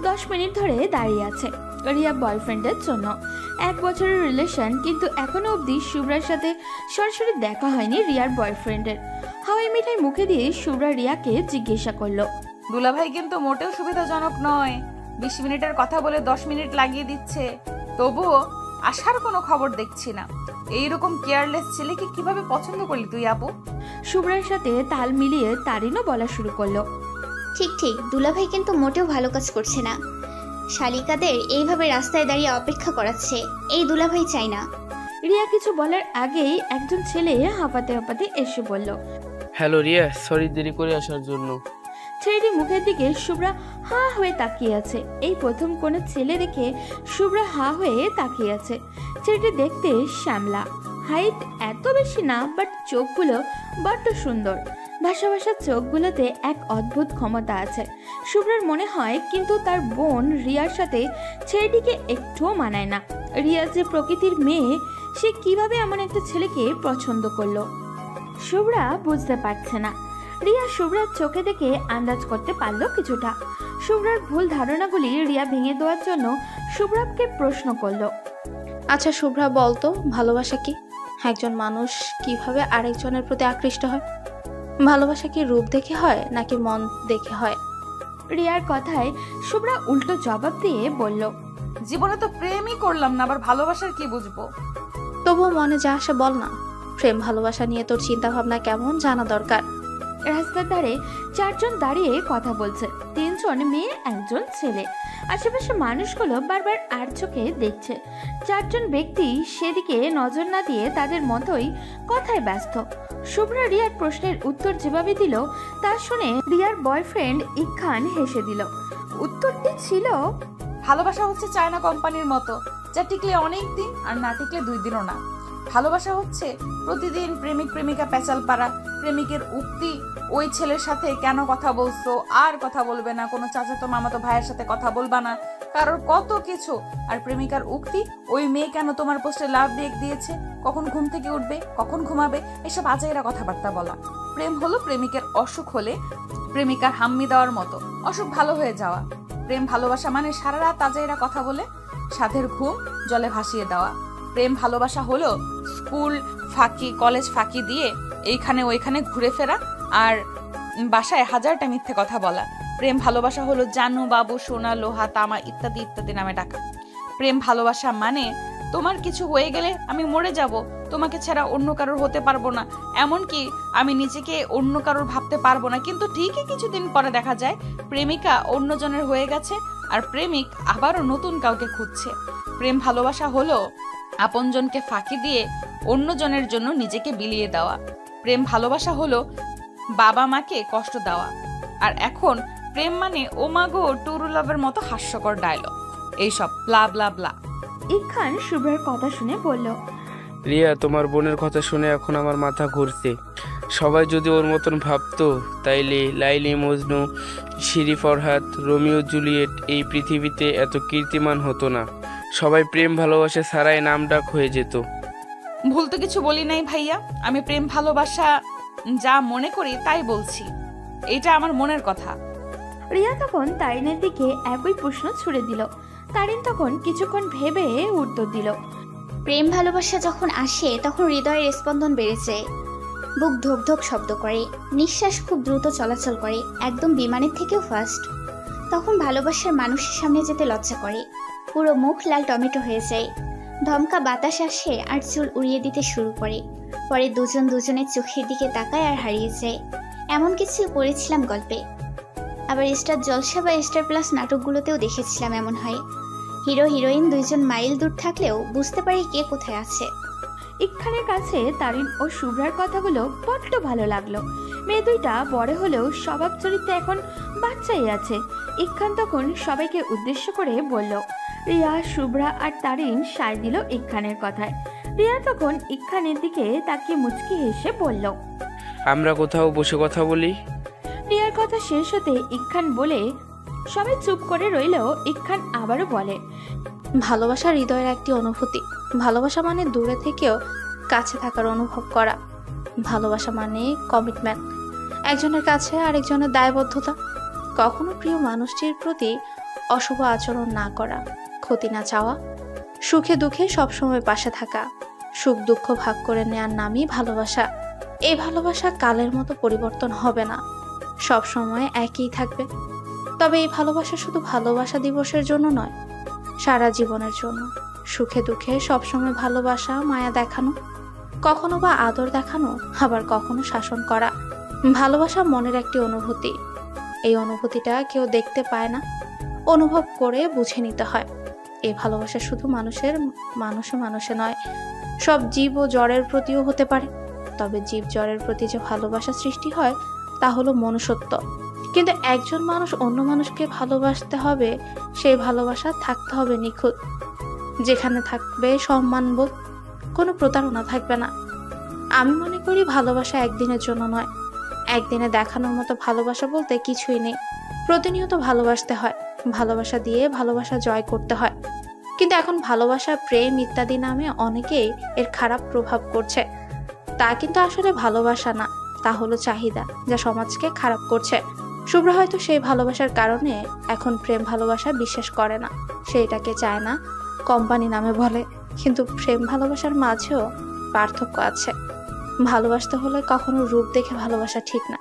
10 মিনিট ধরে দাঁড়িয়ে আছে রিয়া বয়ফ্রেন্ডের জন্য। 1 বছরের রিলেশন, কিন্তু এখনো অবধি শুভ্রার সাথে সরাসরি দেখা হয়নি রিয়ার বয়ফ্রেন্ডের। হাওয়াই মিঠাই মুখে দিয়ে শুভ্রা রিয়াকে জিজ্ঞাসা করলো, দুলাভাই কিন্তু মোটেও সুবিধাজনক নয়। 20 মিনিটের কথা বলে 10 মিনিট লাগিয়ে দিচ্ছে, তবুও আসার কোনো খবর দেখছি না। এইরকম কেয়ারলেস ছেলেকে কিভাবে পছন্দ করলি তুই আপু? শুভ্রার সাথে তাল মিলিয়ে তারিনও বলা শুরু করলো, ঠিক ঠিক, দুলাভাই কিন্তু মোটেও ভালো কাজ করছে না। শালিকাদের এইভাবে রাস্তায় দাঁড়িয়ে অপেক্ষা করাচ্ছে, এই দুলাভাই চাই না। রিয়া কিছু বলার আগেই একজন ছেলে হাঁপাতে হাঁপাতে এসে বলল, হ্যালো রিয়া, সরি দেরি করে আসার জন্য। ছেলেটির মুখের দিকে শুভ্রা হা হয়ে তাকিয়ে আছে। এই প্রথম কোনো ছেলে দেখে শুভ্রা হা হয়ে তাকিয়ে আছে। ছেলেটি দেখতে শ্যামলা, হাইট এত বেশি না, বাট চোখগুলো বড্ড সুন্দর। ভাষা ভাষা চোখগুলোতে এক অদ্ভুত ক্ষমতা আছে। শুভ্রার মনে হয় কিন্তু তার বোন রিয়ার সাথে ছেলেটিকে একটুও মানায় না। রিয়া যে প্রকৃতির মেয়ে, সে কিভাবে এমন একটা ছেলেকে পছন্দ করলো শুভ্রা বুঝতে পারছে না। রিয়া শুভ্রার চোখে দেখে আন্দাজ করতে পারলো কিছুটা। শুভ্রার ভুল ধারণাগুলি রিয়া ভেঙে দেওয়ার জন্য শুভ্রাকে প্রশ্ন করলো, আচ্ছা শুভ্রা, বলতো ভালোবাসা কি? একজন মানুষ কিভাবে আরেকজনের প্রতি আকৃষ্ট হয়? ভালোবাসা কি রূপ দেখে হয় নাকি মন দেখে হয়? রিয়ার কথায় শুভ্রা উল্টো জবাব দিয়ে বলল, জীবনে তো প্রেমই করলাম না, আবার ভালোবাসার কি বুঝবো? তবুও মনে যা আসে বল না। প্রেম ভালোবাসা নিয়ে তোর চিন্তা ভাবনা কেমন জানা দরকার। রাস্তার ধারে 4 জন দাঁড়িয়ে কথা বলছে, 3 জন মেয়ে, 1 জন ছেলে। আশেপাশে মানুষগুলো বারবার আর চোখে দেখছে। 4 জন ব্যক্তি সেদিকে নজর না দিয়ে তাদের মতোই কথায় ব্যস্ত। শুভ্রা রিয়ার প্রশ্নের উত্তর যেভাবে দিল তা শুনে রিয়ার বয়ফ্রেন্ড ইখান হেসে দিল। উত্তরটি ছিল, ভালোবাসা হচ্ছে চায়না কোম্পানির মতো, যা টিকলে অনেক দিন আর না টিকলে 2 দিনও না। ভালোবাসা হচ্ছে প্রতিদিন প্রেমিক প্রেমিকা পেঁচাল পাড়া, প্রেমিকের উক্তি, ওই ছেলের সাথে কেন কথা বলছো, আর কথা বলবে না, কোনো চাচাতো মামাতো ভাইয়ের সাথে কথা বলবা না, কারোর কত কিছু। আর প্রেমিকার উক্তি, ওই মেয়ে কেন তোমার পোস্টে লাভ ব্রেক দিয়েছে, কখন ঘুম থেকে উঠবে, কখন ঘুমাবে, এসব আজাইরা কথাবার্তা বলা। প্রেম হলো প্রেমিকের অসুখ হলে প্রেমিকার হাম্মি দেওয়ার মতো, অসুখ ভালো হয়ে যাওয়া। প্রেম ভালোবাসা মানে সারা রাত আজাইরা কথা বলে সাধের ঘুম জলে ভাসিয়ে দেওয়া। প্রেম ভালোবাসা হলো স্কুল ফাঁকি, কলেজ ফাঁকি দিয়ে এইখানে ওইখানে ঘুরে ফেরা আর বাসায় 1000টা মিথ্যে কথা বলা। প্রেম ভালোবাসা হলো জানু, বাবু, সোনা, লোহা, তামা ইত্যাদি ইত্যাদি নামে ডাকা। প্রেম ভালোবাসা মানে তোমার কিছু হয়ে গেলে আমি মরে যাব, তোমাকে ছাড়া অন্য কারোর হতে পারবো না, এমনকি আমি নিজেকে অন্য কারোর ভাবতে পারবো না। কিন্তু ঠিকই কিছুদিন পরে দেখা যায় প্রেমিকা অন্যজনের হয়ে গেছে আর প্রেমিক আবারও নতুন কাউকে খুঁজছে। প্রেম ভালোবাসা হলো আপনজনকে ফাঁকি দিয়ে অন্যজনের জন্য নিজেকে বিলিয়ে দেওয়া। প্রেম ভালোবাসা হলো বাবা মাকে কষ্ট দেওয়া। আর এখন প্রেম মানে ও মাগো টুরু লাভের মতো হাস্যকর ডায়লগ, এইসব ব্লা ব্লা ব্লা। ইখান শুভ্রার কথা শুনে বলল, রিয়া, তোমার বোনের কথা শুনে এখন আমার মাথা ঘুরছে। সবাই যদি ওর মতন ভাবতো, তাইলে Laili, Majnu, Siri, Farhad, Romeo, Juliet এই পৃথিবীতে এত কীর্তিমান হতো না। সবাই প্রেম ভালোবাসা ছাড়াই নাম ডাক হয়ে যেত। ভুল তো কিছু বলি নাই ভাইয়া, আমি প্রেম ভালোবাসা যা মনে করি তাই বলছি, এটা আমার মনের কথা। রিয়া তখন তারিনের দিকে একই প্রশ্ন ছুড়ে দিল। তারিন তখন কিছুক্ষণ ভেবে উত্তর দিল, প্রেম ভালোবাসা যখন আসে তখন হৃদয়ের স্পন্দন বেড়ে যায়, বুক ধোক ধোক শব্দ করে, নিঃশ্বাস খুব দ্রুত চলাচল করে, একদম বিমানের থেকেও ফাস্ট। তখন ভালোবাসার মানুষের সামনে যেতে লজ্জা করে, পুরো মুখ লাল টমেটো হয়ে যায়, ধমকা বাতাস আসে আর চুল উড়িয়ে দিতে শুরু করে। পরে দুজন দুজনের চোখের দিকে তাকায় আর হারিয়ে যায়। এমন কিছু পড়েছিলাম গল্পে, আবার স্টার জলসা বা স্টার প্লাস নাটকগুলোতেও দেখেছিলাম এমন হয়। হিরো হিরোইন 2 জন মাইল দূর থাকলেও বুঝতে পারি কে কোথায় আছে। ইখানের কাছে তারিন ও শুভ্রার কথাগুলো বড্ড ভালো লাগলো। মেয়ে দুইটা বড় হলেও স্বভাব চরিত্রে এখন বাচ্চাই আছে। ইখান তখন সবাইকে উদ্দেশ্য করে বলল। রিয়া, শুভ্রা আর তারিন সায় দিল ইখানের কথায়। রিয়া তখন ইখানের দিকে তাকিয়ে মুচকি হেসে বলল, আমরা কোথাও বসে কথা বলি? রিয়ার কথা শেষ হতে ইকখান বলে সবাই চুপ করে রইলেও ইকখান আবারও বলে, ভালোবাসা হৃদয়ের একটি অনুভূতি। ভালোবাসা মানে দূরে থেকেও কাছে থাকার অনুভব করা। ভালোবাসা মানে কমিটমেন্ট, একজনের কাছে আরেকজনের দায়বদ্ধতা। কখনো প্রিয় মানুষটির প্রতি অশুভ আচরণ না করা, ক্ষতি না চাওয়া, সুখে দুঃখে সবসময় পাশে থাকা, সুখ দুঃখ ভাগ করে নেয়ার নামই ভালোবাসা। এই ভালোবাসা কালের মতো পরিবর্তন হবে না, সব সময় একই থাকবে। তবে এই ভালোবাসা শুধু ভালোবাসা দিবসের জন্য নয়, সারা জীবনের জন্য। সুখে দুঃখে সবসময় ভালোবাসা, মায়া দেখানো, কখনো বা আদর দেখানো, আবার কখনো শাসন করা। ভালোবাসা মনের একটি অনুভূতি। এই অনুভূতিটা কেউ দেখতে পায় না, অনুভব করে বুঝে নিতে হয়। এই ভালোবাসা শুধু মানুষে নয়, সব জীব ও জড়ের প্রতিও হতে পারে। তবে জীব জড়ের প্রতি যে ভালোবাসা সৃষ্টি হয় তা হলো মনুষ্যত্ব। কিন্তু একজন মানুষ অন্য মানুষকে ভালোবাসতে হবে, সেই ভালোবাসা থাকতে হবে নিখুঁত, যেখানে থাকবে সম্মানবোধ, কোনো প্রতারণা থাকবে না। আমি মনে করি ভালোবাসা একদিনের জন্য নয়, একদিনে দেখানোর মতো ভালোবাসা বলতে কিছুই নেই। প্রতিনিয়ত ভালোবাসতে হয়, ভালোবাসা দিয়ে ভালোবাসা জয় করতে হয়। কিন্তু এখন ভালোবাসা, প্রেম ইত্যাদি নামে অনেকেই এর খারাপ প্রভাব করছে। তা কিন্তু আসলে ভালোবাসা না, তা হলো চাহিদা, যা সমাজকে খারাপ করছে। শুভ্র হয়তো সেই ভালোবাসার কারণে এখন প্রেম ভালোবাসা বিশ্বাস করে না, সেইটাকে চায় না, কোম্পানি নামে বলে। কিন্তু প্রেম ভালোবাসার মাঝেও পার্থক্য আছে। ভালোবাসতে হলে কখনো রূপ দেখে ভালোবাসা ঠিক না।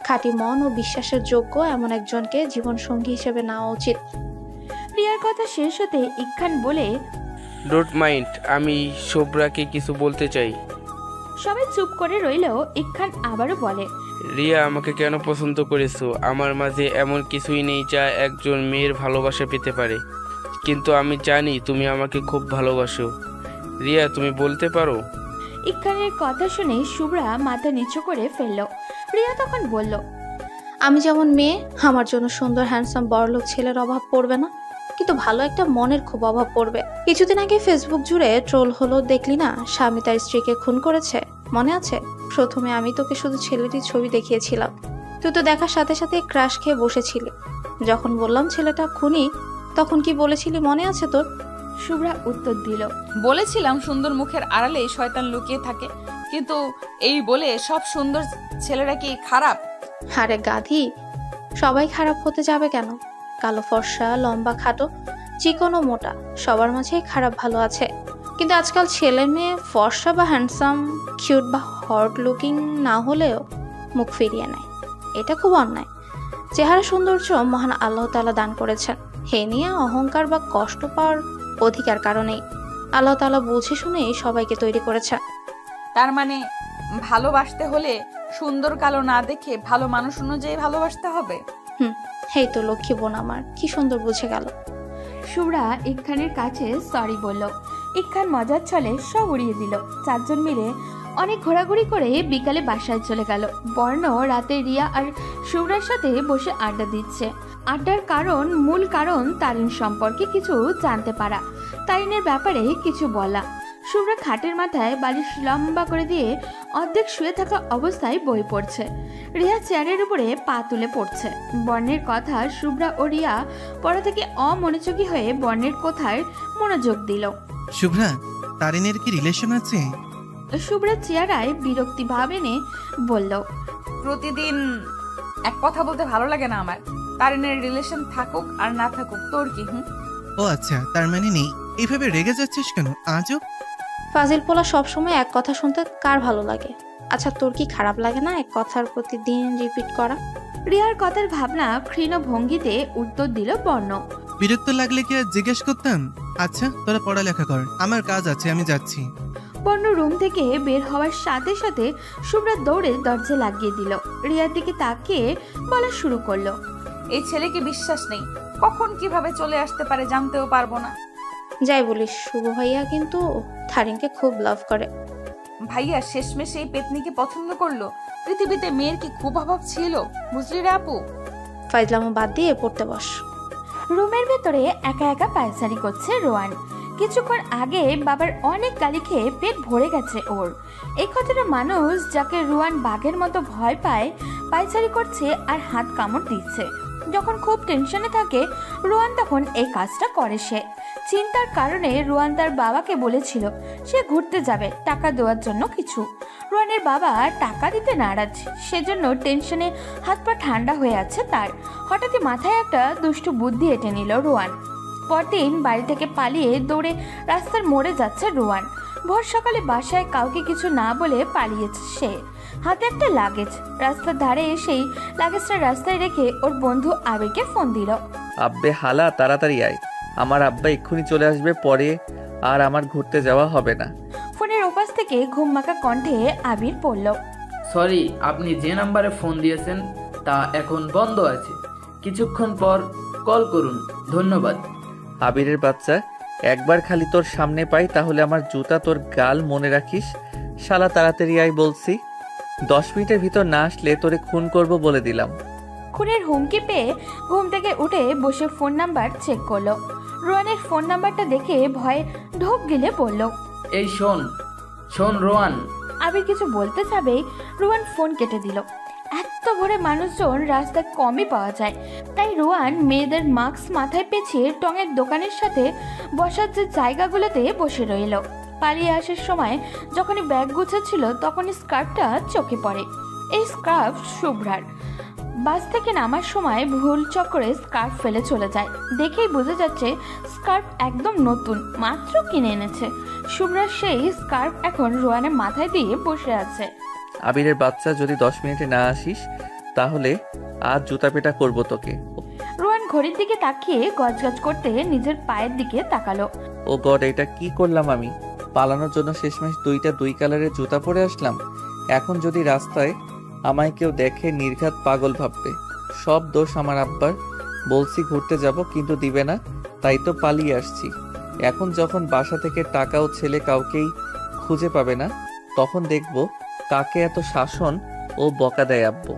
খাঁটি মন ও বিশ্বাসের যোগ্য এমন একজনকে জীবন সঙ্গী হিসেবে নেওয়া উচিত। রিয়ার কথা শেষ হতে ইকখান বলে, ডোন্ট মাইন্ড, আমি শুভ্রাকে কিছু বলতে চাই। সবাই চুপ করে রইলেও ইকখান আবারও বলে, রিয়া, আমাকে কেন পছন্দ করেছো? আমার মাঝে এমন কিছুই নেই যা একজন মেয়ের ভালোবাসা পেতে পারে, কিন্তু আমি জানি তুমি আমাকে খুব ভালোবাসো। রিয়া, তুমি বলতে পারো? ইকখানের কথা শুনে শুভ্রা মাথা নিচু করে ফেলল। রিয়া তখন বলল, আমি যেমন মেয়ে, আমার জন্য সুন্দর হ্যান্ডসাম বড়লোক ছেলের অভাব পড়বে না, কিন্তু ভালো একটা মনের খুব অভাব পড়বে। কিছুদিন আগে ফেসবুক জুড়ে ট্রোল হলো, দেখলি না? স্বামী তার স্ত্রীকে খুন করেছে, মনে আছে? প্রথমে আমি তোকে শুধু ছেলেটির ছবি দেখিয়েছিলাম, তুই তো দেখার সাথে সাথে ক্রাশ খেয়ে বসেছিলি। যখন বললাম ছেলেটা খুনি, তখন কি বলেছিলি মনে আছে তোর? শুভ্রা উত্তর দিল, বলেছিলাম সুন্দর মুখের আড়ালে শয়তান লুকিয়ে থাকে, কিন্তু এই বলে সব সুন্দর ছেলেরা কি খারাপ? আরে গাধি, সবাই খারাপ হতে যাবে কেন? কালো ফর্সা, লম্বা খাটো, চিকন ও মোটা, সবার মাঝেই খারাপ ভালো আছে। কিন্তু আজকাল ছেলে মেয়ে ফর্সা বা হ্যান্ডসাম, কিউট বা হট লুকিং না হলেও মুখ ফিরিয়ে নেয়। এটা খুব অন্যায়। চেহারা সৌন্দর্য মহান আল্লাহ তাআলা দান করেছেন, হে নিয়ে অহংকার বা কষ্ট পাওয়ার অধিকার কারণেই আল্লাহ তাআলা বুঝে শুনেই সবাইকে তৈরি করেছেন। তার মানে ভালোবাসতে হলে সুন্দর কালো না দেখে ভালো মানুষ অনুযায়ী ভালোবাসতে হবে। এই তো লক্ষ্মী বোন আমার, কি সুন্দর বুঝে গেল। শুভ্রা ইকখানের কাছে সরি বলল। ইকখান মজার ছলে সব উড়িয়ে দিল। চারজন মিলে অনেক ঘোরাঘুরি করে বিকালে বাসায় চলে গেল। বর্ণ রাতে রিয়া আর শুভ্রার সাথে বসে আড্ডা দিচ্ছে। আড্ডার মূল কারণ তারিন সম্পর্কে কিছু জানতে পারা, তারিনের ব্যাপারে কিছু বলা। শুভ্রা খাটের মাথায় বালিশ লম্বা করে দিয়ে অর্ধেক শুয়ে থাকা অবস্থায় বই পড়ছে। রিয়া চেয়ারের উপরে পা তুলে পড়ছে। বর্ণের কথা শুভ্রা ও রিয়া পড়া থেকে অমনোযোগী হয়ে বর্ণের কথায় মনোযোগ দিল। শুভ্রা, তারিনের কি রিলেশন আছে? শুভ্রা চেয়ারায় বিরক্তি ভাব এনে বলল, প্রতিদিন এক কথা বলতে ভালো লাগে না আমার। তারিনের রিলেশন থাকুক আর না থাকুক তোর কি? ও আচ্ছা, তার মানে নেই। এইভাবে রেগে যাচ্ছিস কেন আজও? ফাজিল পোলা সবসময় এক কথা শুনতে কার ভালো লাগে? আচ্ছা, তোর কি খারাপ লাগে না এক কথার প্রতিদিন রিপিট করা? রিয়ার কথার ভাবনা ক্ষীণ ভঙ্গিতে উত্তর দিল বর্ণ। বিরক্ত লাগলে কি আর জিজ্ঞেস করতাম? আচ্ছা, তোরা পড়ালেখা কর, আমার কাজ আছে, আমি যাচ্ছি। বর্ণ রুম থেকে বের হওয়ার সাথে সাথে শুভ্রা দৌড়ে দরজা লাগিয়ে দিল। রিয়ার দিকে তাকিয়ে বলা শুরু করলো, এই ছেলেকে বিশ্বাস নেই, কখন কিভাবে চলে আসতে পারে জানতেও পারবো না। যাই বলিস, শুভ ভাইয়া কিন্তু তারিনকে খুব লাভ করে। ভাইয়া শেষমেশ এই পেতনিকে পছন্দ করলো। পৃথিবীতে মেয়ের কি খুব অভাব ছিল, বুঝলি রে আপু? ফাইজলামো বাদ দিয়ে পড়তে বস। রুমের ভেতরে একা একা পায়চারি করছে রোয়ান। কিছুক্ষণ আগে বাবার অনেক গালি খেয়ে পেট ভরে গেছে ওর। এই কথাটা মানুষ যাকে রুয়ান বাঘের মতো ভয় পায় পায়চারি করছে আর হাত কামড় দিচ্ছে। যখন খুব টেনশনে থাকে রুয়ান তখন এই কাজটা করে। সে চিন্তার কারণে রুয়ান তার বাবাকে বলেছিল সে ঘুরতে যাবে টাকা দেওয়ার জন্য কিছু। রুয়ানের বাবা টাকা দিতে নারাজ, সেজন্য টেনশনে হাত পা ঠান্ডা হয়ে আছে তার। হঠাৎই মাথায় একটা দুষ্টু বুদ্ধি এঁটে নিল রুয়ান। পরদিন বাড়ি থেকে পালিয়ে দৌড়ে রাস্তার মোড়ে যাচ্ছে রুয়ান। ভোর সকালে বাসায় কাউকে কিছু না বলে পালিয়েছে সে। হাতে একটা লাগেজ, রাস্তার ধারে এসেই লাগেজটা রাস্তায় রেখে ওর বন্ধু আবিরকে ফোন দিল। আব্বে হালা, তাড়াতাড়ি আয়, আমার আব্বা এক্ষুনি চলে আসবে, পরে আর আমার ঘুরতে যাওয়া হবে না। ফোনের ওপাশ থেকে ঘুমমাকা কণ্ঠে আবির পড়ল, সরি, আপনি যে নাম্বারে ফোন দিয়েছেন তা এখন বন্ধ আছে, কিছুক্ষণ পর কল করুন, ধন্যবাদ। আবিরের বাচ্চা, একবার খালি তোর সামনে পাই তাহলে আমার জুতা তোর গাল মনে রাখিস। শালা তাড়াতাড়ি আয় বলছি, 10 মিনিটের ভিতর না আসলে তোরে খুন করব বলে দিলাম। খুনের হুমকি পেয়ে ঘুম থেকে উঠে বসে ফোন নাম্বার চেক করলো। রোয়ানের ফোন নাম্বারটা দেখে ভয়ে ঢোক গিলে বলল, এই শোন রোয়ান। আবির কিছু বলতে যাবে রোয়ান ফোন কেটে দিল। এত ভোরে মানুষজন রাস্তায় কমই পাওয়া যায়, তাই রোয়ান মেয়েদের মাস্ক মাথায় পেঁচিয়ে টঙের দোকানের সাথে বসার যে জায়গাগুলোতে বসে রইল। পালিয়ে আসার সময় যখনই ব্যাগ গুছাচ্ছিল তখনই স্কার্ফটা চোখে পড়ে। এই স্কার্ফ শুভ্রার। বাস থেকে নামার সময় ভুল চক্করে স্কার্ফ ফেলে চলে যায়। দেখেই বোঝা যাচ্ছে স্কার্ফ একদম নতুন, মাত্র কিনে এনেছে। শুভ্রার সেই স্কার্ফ এখন রোয়ানের মাথায় দিয়ে বসে আছে। আবিরের বাচ্চা, যদি 10 মিনিটে না আসিস তাহলে আজ জুতা পেটা করবো তোকে। রোয়ান ঘড়ির দিকে তাকিয়ে গজগজ করতে নিজের পায়ের দিকে তাকালো। ও গড, এটা কি করলাম আমি? পালানোর জন্য শেষমেশ 2টা 2 কালারের জুতা পরে আসলাম। এখন যদি রাস্তায় আমায় কেউ দেখে নির্ঘাত পাগল ভাববে। সব দোষ আমার আব্বার। বলছি ঘুরতে যাব, কিন্তু দিবে না, তাই তো পালিয়ে আসছি। এখন যখন বাসা থেকে টাকা ও ছেলে কাউকেই খুঁজে পাবে না, তখন দেখব কাকে এত শাসন ও বকা দেয় আব্বু।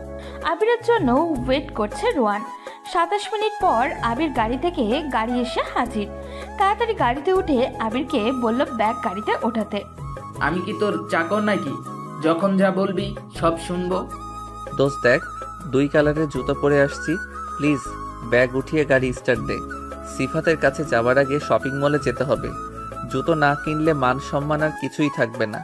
আবিরের জন্য ওয়েট করছে রোয়ান। 27 মিনিট পর আবির গাড়ি থেকে গাড়ি এসে হাজির। তাড়াতাড়ি গাড়িতে উঠে আবিরকে বলল ব্যাগ গাড়িতে ওঠাতে। আমি কি তোর চাকর নাকি? যখন যা বলবি সব শুনবো। দোস্ত দেখ, 2 কালারের জুতো পরে আসছি, প্লিজ ব্যাগ উঠিয়ে গাড়ি স্টার্ট দে। সিফাতের কাছে যাওয়ার আগে শপিং মলে যেতে হবে। জুতো না কিনলে মান সম্মান আর কিছুই থাকবে না।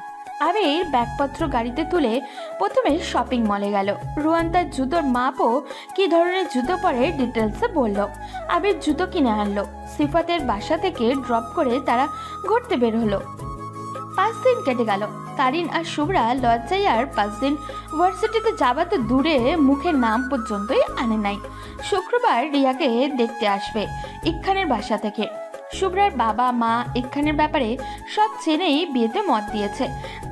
আবির ব্যাগপত্র গাড়িতে তুলে প্রথমে শপিং মলে গেল। রোয়ান তার জুতোর মাপ ও কি ধরনের জুতো পরে ডিটেলসে বলল। আবির জুতো কিনে আনলো। সিফাতের বাসা থেকে ড্রপ করে তারা ঘুরতে বের হলো। 5 দিন কেটে গেল। তারিন আর শুভ্রা লজ্জায় আর 5 দিন ভার্সিটিতে যাবা তো দূরে, মুখের নাম পর্যন্তই আনে নাই। শুক্রবার রিয়াকে দেখতে আসবে ইকখানের বাসা থেকে। শুভ্রার বাবা মা ইকখানের ব্যাপারে সব জেনেই বিয়েতে মত দিয়েছে।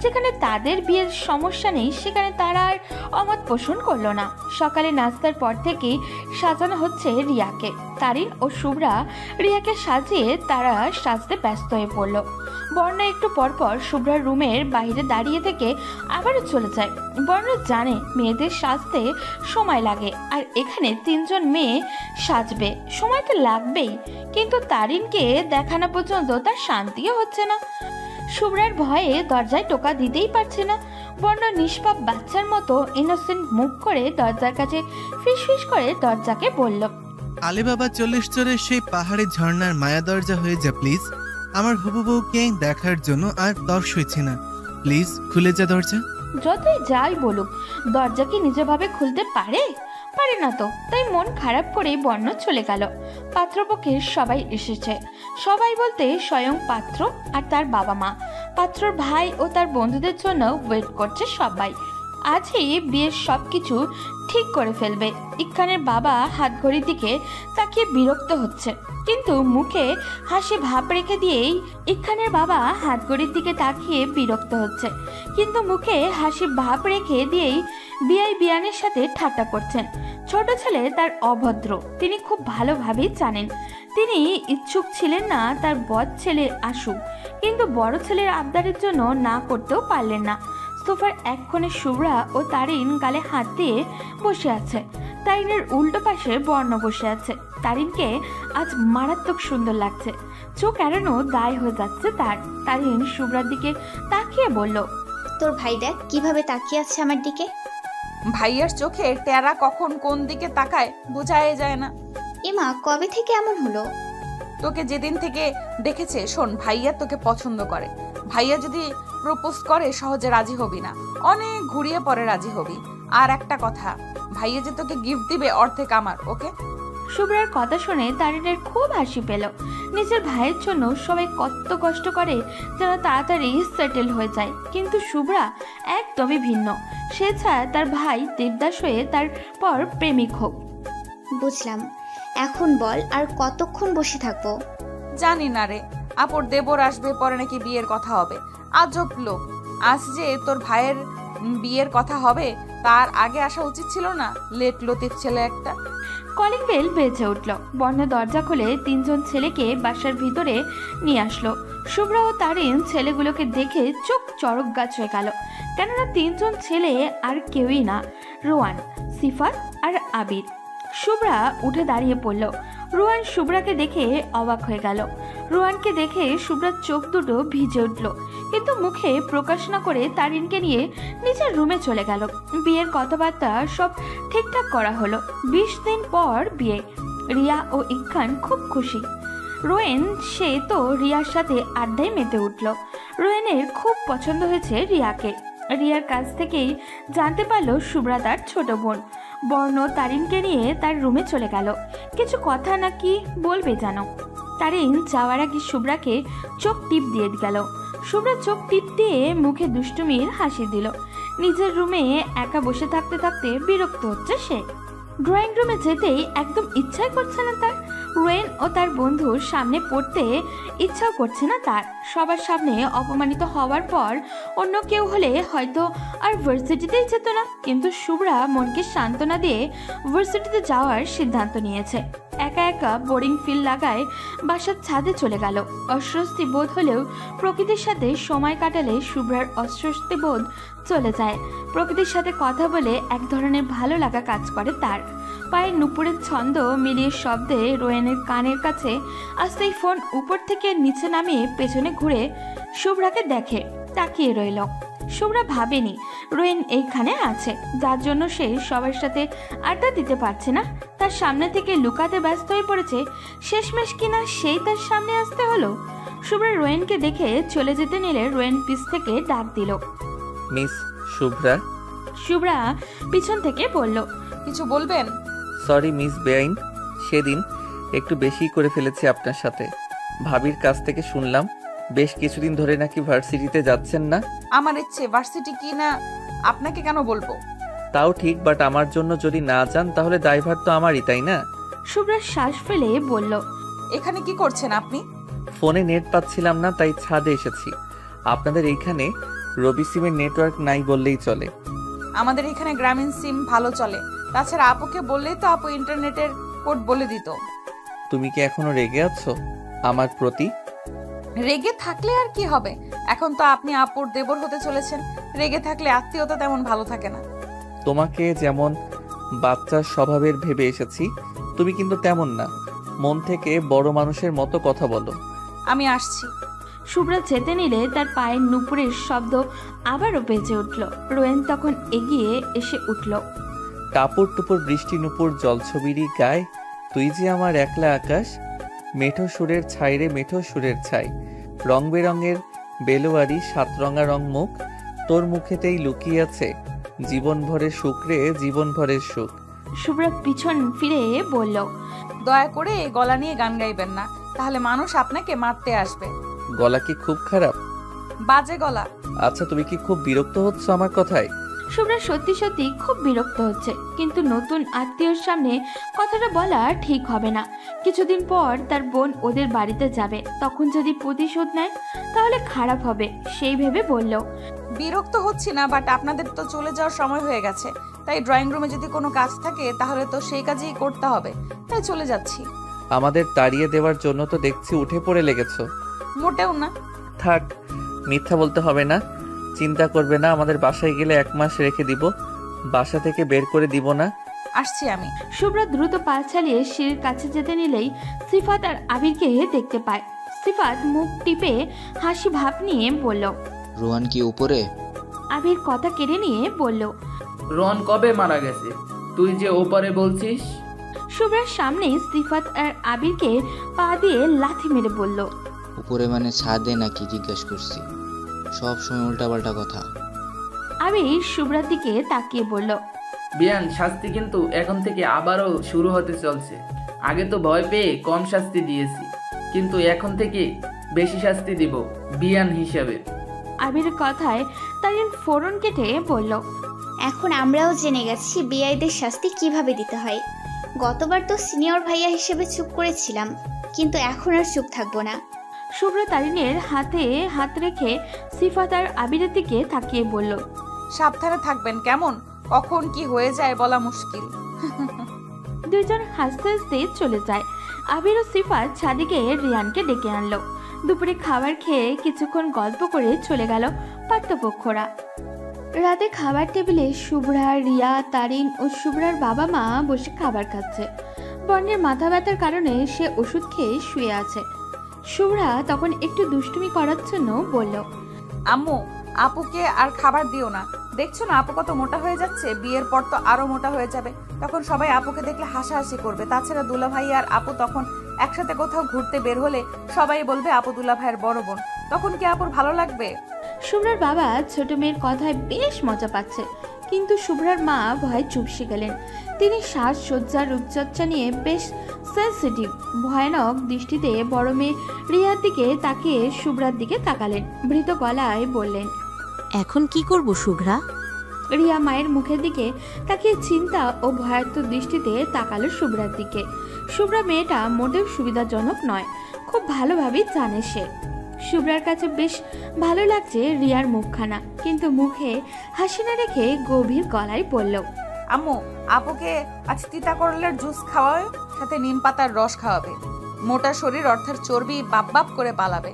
যেখানে তাদের বিয়ের সমস্যা নেই সেখানে তারা আর অমত পোষণ করলো না। সকালে নাস্তার পর থেকেই সাজানো হচ্ছে রিয়াকে। তারিন ও শুভ্রা রিয়াকে সাজিয়ে তারা সাজতে ব্যস্ত হয়ে পড়লো। বর্ণা একটু পরপর শুভ্রার রুমের বাইরে দাঁড়িয়ে থেকে আবারও চলে যায়। বর্ণা জানে মেয়েদের সাজতে সময় লাগে, আর এখানে 3 জন মেয়ে সাজবে, সময় তো লাগবেই। কিন্তু তারিনকে দেখানো পর্যন্ত তার শান্তিও হচ্ছে না। শুভ্রার ভয়ে দরজায় টোকা দিতেই পারছে না। বর্ণা নিষ্পাপ বাচ্চার মতো ইনোসেন্ট মুখ করে দরজার কাছে ফিসফিস করে দরজাকে বলল, আলিবাবা 40 চোরের সেই পাহাড়ি ঝর্ণার মায়া দরজা হয়ে যা প্লিজ। আমার হবু বউকে দেখার জন্য আর তর্স হয়েছে না, প্লিজ খুলে যা দরজা। যতই যাই বলুক, দরজা কি নিজেভাবে খুলতে পারে? পারে না তো। তাই মন খারাপ করে বর্ণ চলে গেল। পাত্রপক্ষের সবাই এসেছে। সবাই বলতে স্বয়ং পাত্র আর তার বাবা মা, পাত্রর ভাই ও তার বন্ধুদের জন্য ওয়েট করছে সবাই। আজই বিয়ের সবকিছু ঠিক করে ফেলবে। ইকখানের বাবা হাত ঘড়ির দিকে তাকিয়ে বিরক্ত হচ্ছে, কিন্তু মুখে হাসি ভাব রেখে দিয়েই ইকখানের বাবা হাত ঘড়ির দিকে তাকিয়ে বিরক্ত হচ্ছে, কিন্তু মুখে হাসি ভাব রেখে দিয়েই বিআই বিয়ানের সাথে ঠাট্টা করছেন। ছোট ছেলে তার অভদ্র, তিনি খুব ভালোভাবেই জানেন। তিনি ইচ্ছুক ছিলেন না তার বদ ছেলে আসুক, কিন্তু বড় ছেলের আবদারের জন্য না করতেও পারলেন না। সোফার এক কোণে শুভ্রা ও তারিন গালে হাত দিয়ে বসে আছে। তারিনের উল্টো পাশে বর্ণ বসে আছে। তারিনকে আজ মারাত্মক সুন্দর লাগছে। চোখ এড়ানো দায় হয়ে যাচ্ছে তার। তারিন শুভ্রার দিকে তাকিয়ে বলল, তোর ভাই দেখ কিভাবে তাকিয়ে আছে আমার দিকে। ভাইয়ার চোখে টেরা কখন কোন দিকে তাকায় বোঝাই যায় না। এমা কবে থেকে এমন হলো? তোকে যেদিন থেকে দেখেছে। শোন, ভাইয়া তোকে পছন্দ করে। ভাইয়া যদি প্রপোজ করে সহজে রাজি হবি না, অনেক ঘুরিয়ে পরে রাজি হবি। আর একটা কথা, ভাইয়া যে তোকে গিফট দিবে অর্ধেক আমার, ওকে? শুভ্রার কথা শুনে তারিনের খুব হাসি পেল। নিজের ভাইয়ের জন্য সবাই কত কষ্ট করে যেন তাড়াতাড়ি সেটেল হয়ে যায়, কিন্তু শুভ্রা একদমই ভিন্ন। সে চায় তার ভাই দেবদাস হয়ে তারপর প্রেমিক হোক। বুঝলাম, এখন বল আর কতক্ষণ বসে থাকবো? জানি না রে, আপর দেবর আসবে, পরে নাকি বিয়ের কথা হবে। আজব লোক। আজ যে তোর ভাইয়ের বিয়ের কথা হবে তার আগে আসা উচিত ছিল না? লেট লতিফ ছেলে একটা। কলিং বেল বেজে উঠল। বন্ধ দরজা খুলে 3 জন ছেলেকে বাসার ভিতরে নিয়ে আসলো। শুভ্র ও তারিন ছেলেগুলোকে দেখে চোখ চড়ক গাছ হয়ে গেল, কেননা 3 জন ছেলে আর কেউই না, রোয়ান, সিফাত আর আবির। শুভ্রা উঠে দাঁড়িয়ে পড়ল। রোয়ান শুভ্রাকে দেখে অবাক হয়ে গেল। রোয়ানকে দেখে শুভ্রার চোখ দুটো ভিজে উঠল, কিন্তু মুখে প্রকাশ না করে তারিনকে নিয়ে নিজের রুমে চলে গেল। বিয়ের কথাবার্তা সব ঠিকঠাক করা হলো। 20 দিন পর বিয়ে। রিয়া ও ইকখান খুব খুশি। রোয়েন সে তো রিয়ার সাথে আড্ডায় মেতে উঠল। রোয়েনের খুব পছন্দ হয়েছে রিয়াকে। রিয়ার কাছ থেকেই জানতে পারলো শুভ্রা তার ছোট বোন। বর্ণ তারিনকে নিয়ে তার রুমে চলে গেল। কিছু কথা নাকি বলবে জানো। তারিন যাওয়ার আগে শুভ্রাকে চোখ টিপ দিয়ে গেল। শুভ্রা চোখ টিপ দিয়ে মুখে দুষ্টুমির হাসি দিল। নিজের রুমে একা বসে থাকতে থাকতে বিরক্ত হচ্ছে সে। ড্রয়িং রুমে যেতেই একদম ইচ্ছাই করছে না তার। রোয়েন ও তার বন্ধুর সামনে পড়তে ইচ্ছাও করছে না তার। সবার সামনে অপমানিত হওয়ার পর অন্য কেউ হলে হয়তো আর ভার্সিটিতেই যেত না, কিন্তু শুভ্রা মনকে সান্ত্বনা দিয়ে ভার্সিটিতে যাওয়ার সিদ্ধান্ত নিয়েছে। একা একা বোরিং ফিল লাগায় বাসার ছাদে চলে গেল। অস্বস্তি বোধ হলেও প্রকৃতির সাথে সময় কাটালে শুভ্রার অস্বস্তি বোধ চলে যায়। প্রকৃতির সাথে কথা বলে এক ধরনের ভালো লাগা কাজ করে তার। পায়ের নুপুরের ছন্দ মিলিয়ে শব্দে রোয়েনের কানের কাছে আসতেই ফোন উপর থেকে নিচে নামিয়ে পেছনে ঘুরে শুভ্রাকে দেখে তাকিয়ে রইল। শুভ্রা ভাবেনি রোয়েন এইখানে আছে, যার জন্য সে সবার সাথে আড্ডা দিতে পারছে না। তার সামনে থেকে লুকাতে ব্যস্ত হয়ে পড়েছে। শেষমেশ কিনা সেই তার সামনে আসতে হলো। শুভ্রা রোয়েনকে দেখে চলে যেতে নিলে রোয়েন পিছ থেকে ডাক দিল, মিস শুভ্রা। শুভ্রা পিছন থেকে বলল, কিছু বলবেন? সরি মিস বেআইন, সেদিন একটু বেশি করে ফেলেছি আপনার সাথে। ভাবির কাছ থেকে শুনলাম বেশ কিছুদিন ধরে নাকি ভার্সিটিতে যাচ্ছেন না। আমার ইচ্ছে ভার্সিটি কি না আপনাকে কেন বলবো? তাও ঠিক, বাট আমার জন্য যদি না যান তাহলে দায়ভার তো আমারই, তাই না? শুভ্রা শ্বাস ফেলে বলল, এখানে কি করছেন আপনি? ফোনে নেট পাচ্ছিলাম না, তাই ছাদে এসেছি। আপনাদের এইখানে রবি সিমের নেটওয়ার্ক নাই বললেই চলে। আমাদের এখানে গ্রামীণ সিম ভালো চলে। তাছাড়া আপুকে বললেই তো আপু ইন্টারনেটের কোড বলে দিত। তুমি কি এখনো রেগে আছো আমার প্রতি? রেগে থাকলে আর কি হবে? এখন তো আপনি আপুর দেবর হতে চলেছেন। রেগে থাকলে আত্মীয়তা তেমন ভালো থাকে না। তোমাকে যেমন বাচ্চার স্বভাবের ভেবে এসেছি, তুমি কিন্তু তেমন না। মন থেকে বড় মানুষের মতো কথা বলো। আমি আসছি। শুভ্রা যেতে নিলে তার পায়ের নুপুরের শব্দ আবারও বেজে উঠল। রোয়েন তখন এগিয়ে এসে উঠল। টাপুর টুপুর বৃষ্টি নুপুর জলছবিরই গায়, তুই যে আমার একলা আকাশ। মেঠো সুরের ছাই রে মেঠো সুরের ছাই, রং বেরঙের বেলোয়ারি সাতরঙা রং মুখ, তোর মুখেতেই লুকিয়ে আছে জীবন ভরের সুখ রে জীবন ভরের সুখ। শুভ্রা পিছন ফিরে বলল, দয়া করে এই গলা নিয়ে গান গাইবেন না, তাহলে মানুষ আপনাকে মারতে আসবে। গলা কি খুব খারাপ? বাজে গলা। আচ্ছা, তুমি কি খুব বিরক্ত হচ্ছ আমার কথায়? শুভ্রা সত্যি সত্যি খুব বিরক্ত হচ্ছে, কিন্তু নতুন আত্মীয়র সামনে কথাটা বলা ঠিক হবে না। কিছুদিন পর তার বোন ওদের বাড়িতে যাবে, তখন যদি প্রতিশোধ নেয় তাহলে খারাপ হবে, সেই ভেবে বলল, বিরক্ত হচ্ছি না, বাট আপনাদের তো চলে যাওয়ার সময় হয়ে গেছে। তাই ড্রয়িং রুমে যদি কোনো কাজ থাকে তাহলে তো সেই কাজই করতে হবে, তাই চলে যাচ্ছি। আমাদের তাড়িয়ে দেওয়ার জন্য তো দেখছি উঠে পড়ে লেগেছো। মোটেও না। থাক, মিথ্যা বলতে হবে না। চিন্তা করবে না, আমাদের বাসায় গেলে 1 মাস রেখে দিব, বাসা থেকে বের করে দিব না। আসছি আমি। শুভ্রা দ্রুত পা চালিয়ে সিঁড়ির কাছে যেতে নিলেই সিফাত আর আবিরকে দেখতে পায়। সিফাত মুখ টিপে হাসি ভাব নিয়ে বলল। রোহান কি উপরে? আবির কথা কেড়ে নিয়ে বলল। রন কবে মারা গেছে, তুই যে ওপারে বলছিস? শুভ্রার সামনেই সিফাত আর আবিরকে পা দিয়ে লাথি মেরে বলল। উপরে মানে ছাদে নাকি জিজ্ঞেস করছি, সব সময় উল্টাপাল্টা কথা। আবির শুভ্রার দিকে তাকিয়ে বলল। বিয়ান, শাস্তি কিন্তু এখন থেকে আবারও শুরু হতে চলছে। আগে তো ভয় পেয়ে কম শাস্তি দিয়েছি, কিন্তু এখন থেকে বেশি শাস্তি দিব বিয়ান হিসাবে। আবিরের কথায় তারিন ফোরন কেটে বলল। এখন আমরাও জেনে গেছি বিআইদের শাস্তি কিভাবে দিতে হয়। গতবার তো সিনিয়র ভাইয়া হিসেবে চুপ করেছিলাম, কিন্তু এখন আর চুপ থাকবো না। শুভ্রা তারিনের হাতে হাত রেখে সিফাত আর আবিরের দিকে তাকিয়ে বলল। সাবধানে থাকবেন কেমন, কখন কি হয়ে যায় বলা মুশকিল। দুইজন হাসতে হাসতে চলে যায়। আবির ও সিফাত ছাদে গিয়ে রিয়ানকে ডেকে আনলো। দুপুরে খাবার খেয়ে কিছুক্ষণ গল্প করে চলে গেল পাত্রপক্ষরা। রাতে খাবার টেবিলে শুভ্রা, রিয়া, তারিন ও শুভ্রার বাবা মা বসে খাবার খাচ্ছে। বর্ণের মাথা ব্যথার কারণে সে ওষুধ খেয়ে শুয়ে আছে। শুভ্রা তখন একটু দুষ্টুমি করার জন্য বলল। আম্মু, আপুকে আর খাবার দিও না, দেখছো না আপু কত মোটা হয়ে যাচ্ছে, বিয়ের পর তো আরো মোটা হয়ে যাবে, তখন সবাই আপুকে দেখলে হাসাহাসি করবে। তাছাড়া দুলা ভাই আর আপু তখন একসাথে কোথাও ঘুরতে বের হলে সবাই বলবে আপু দুলা ভাইয়ের বড় বোন, তখন কি আপুর ভালো লাগবে? শুভ্রার বাবা ছোট মেয়ের কথায় বেশ মজা পাচ্ছে, কিন্তু শুভ্রার মা ভয়ে চুপসে গেলেন। তিনি সাজসজ্জা রূপচর্চা নিয়ে বেশ সেন্সিটিভ। ভয়ানক দৃষ্টিতে বড় মেয়ে রিয়ার দিকে তাকিয়ে শুভ্রার দিকে তাকালেন। ভীত গলায় বললেন। এখন কি করব শুভ্রা? রিয়া মায়ের মুখের দিকে তাকিয়ে চিন্তা ও ভয়ার্ত দৃষ্টিতে তাকালো শুভ্রার দিকে। শুভ্রা মেয়েটা মোটেও সুবিধাজনক নয়, খুব ভালোভাবেই জানে সে। শুভ্রার কাছে বেশ ভালো লাগছে রিয়ার মুখখানা, কিন্তু মুখে হাসি না রেখে গভীর গলায় বলল। আম্মু, আপুকে আজ তিতা করলের জুস খাওয়াবে, সাথে নিম পাতার রস খাওয়াবে, মোটা শরীর অর্থাৎ চর্বি বাপ বাপ করে পালাবে।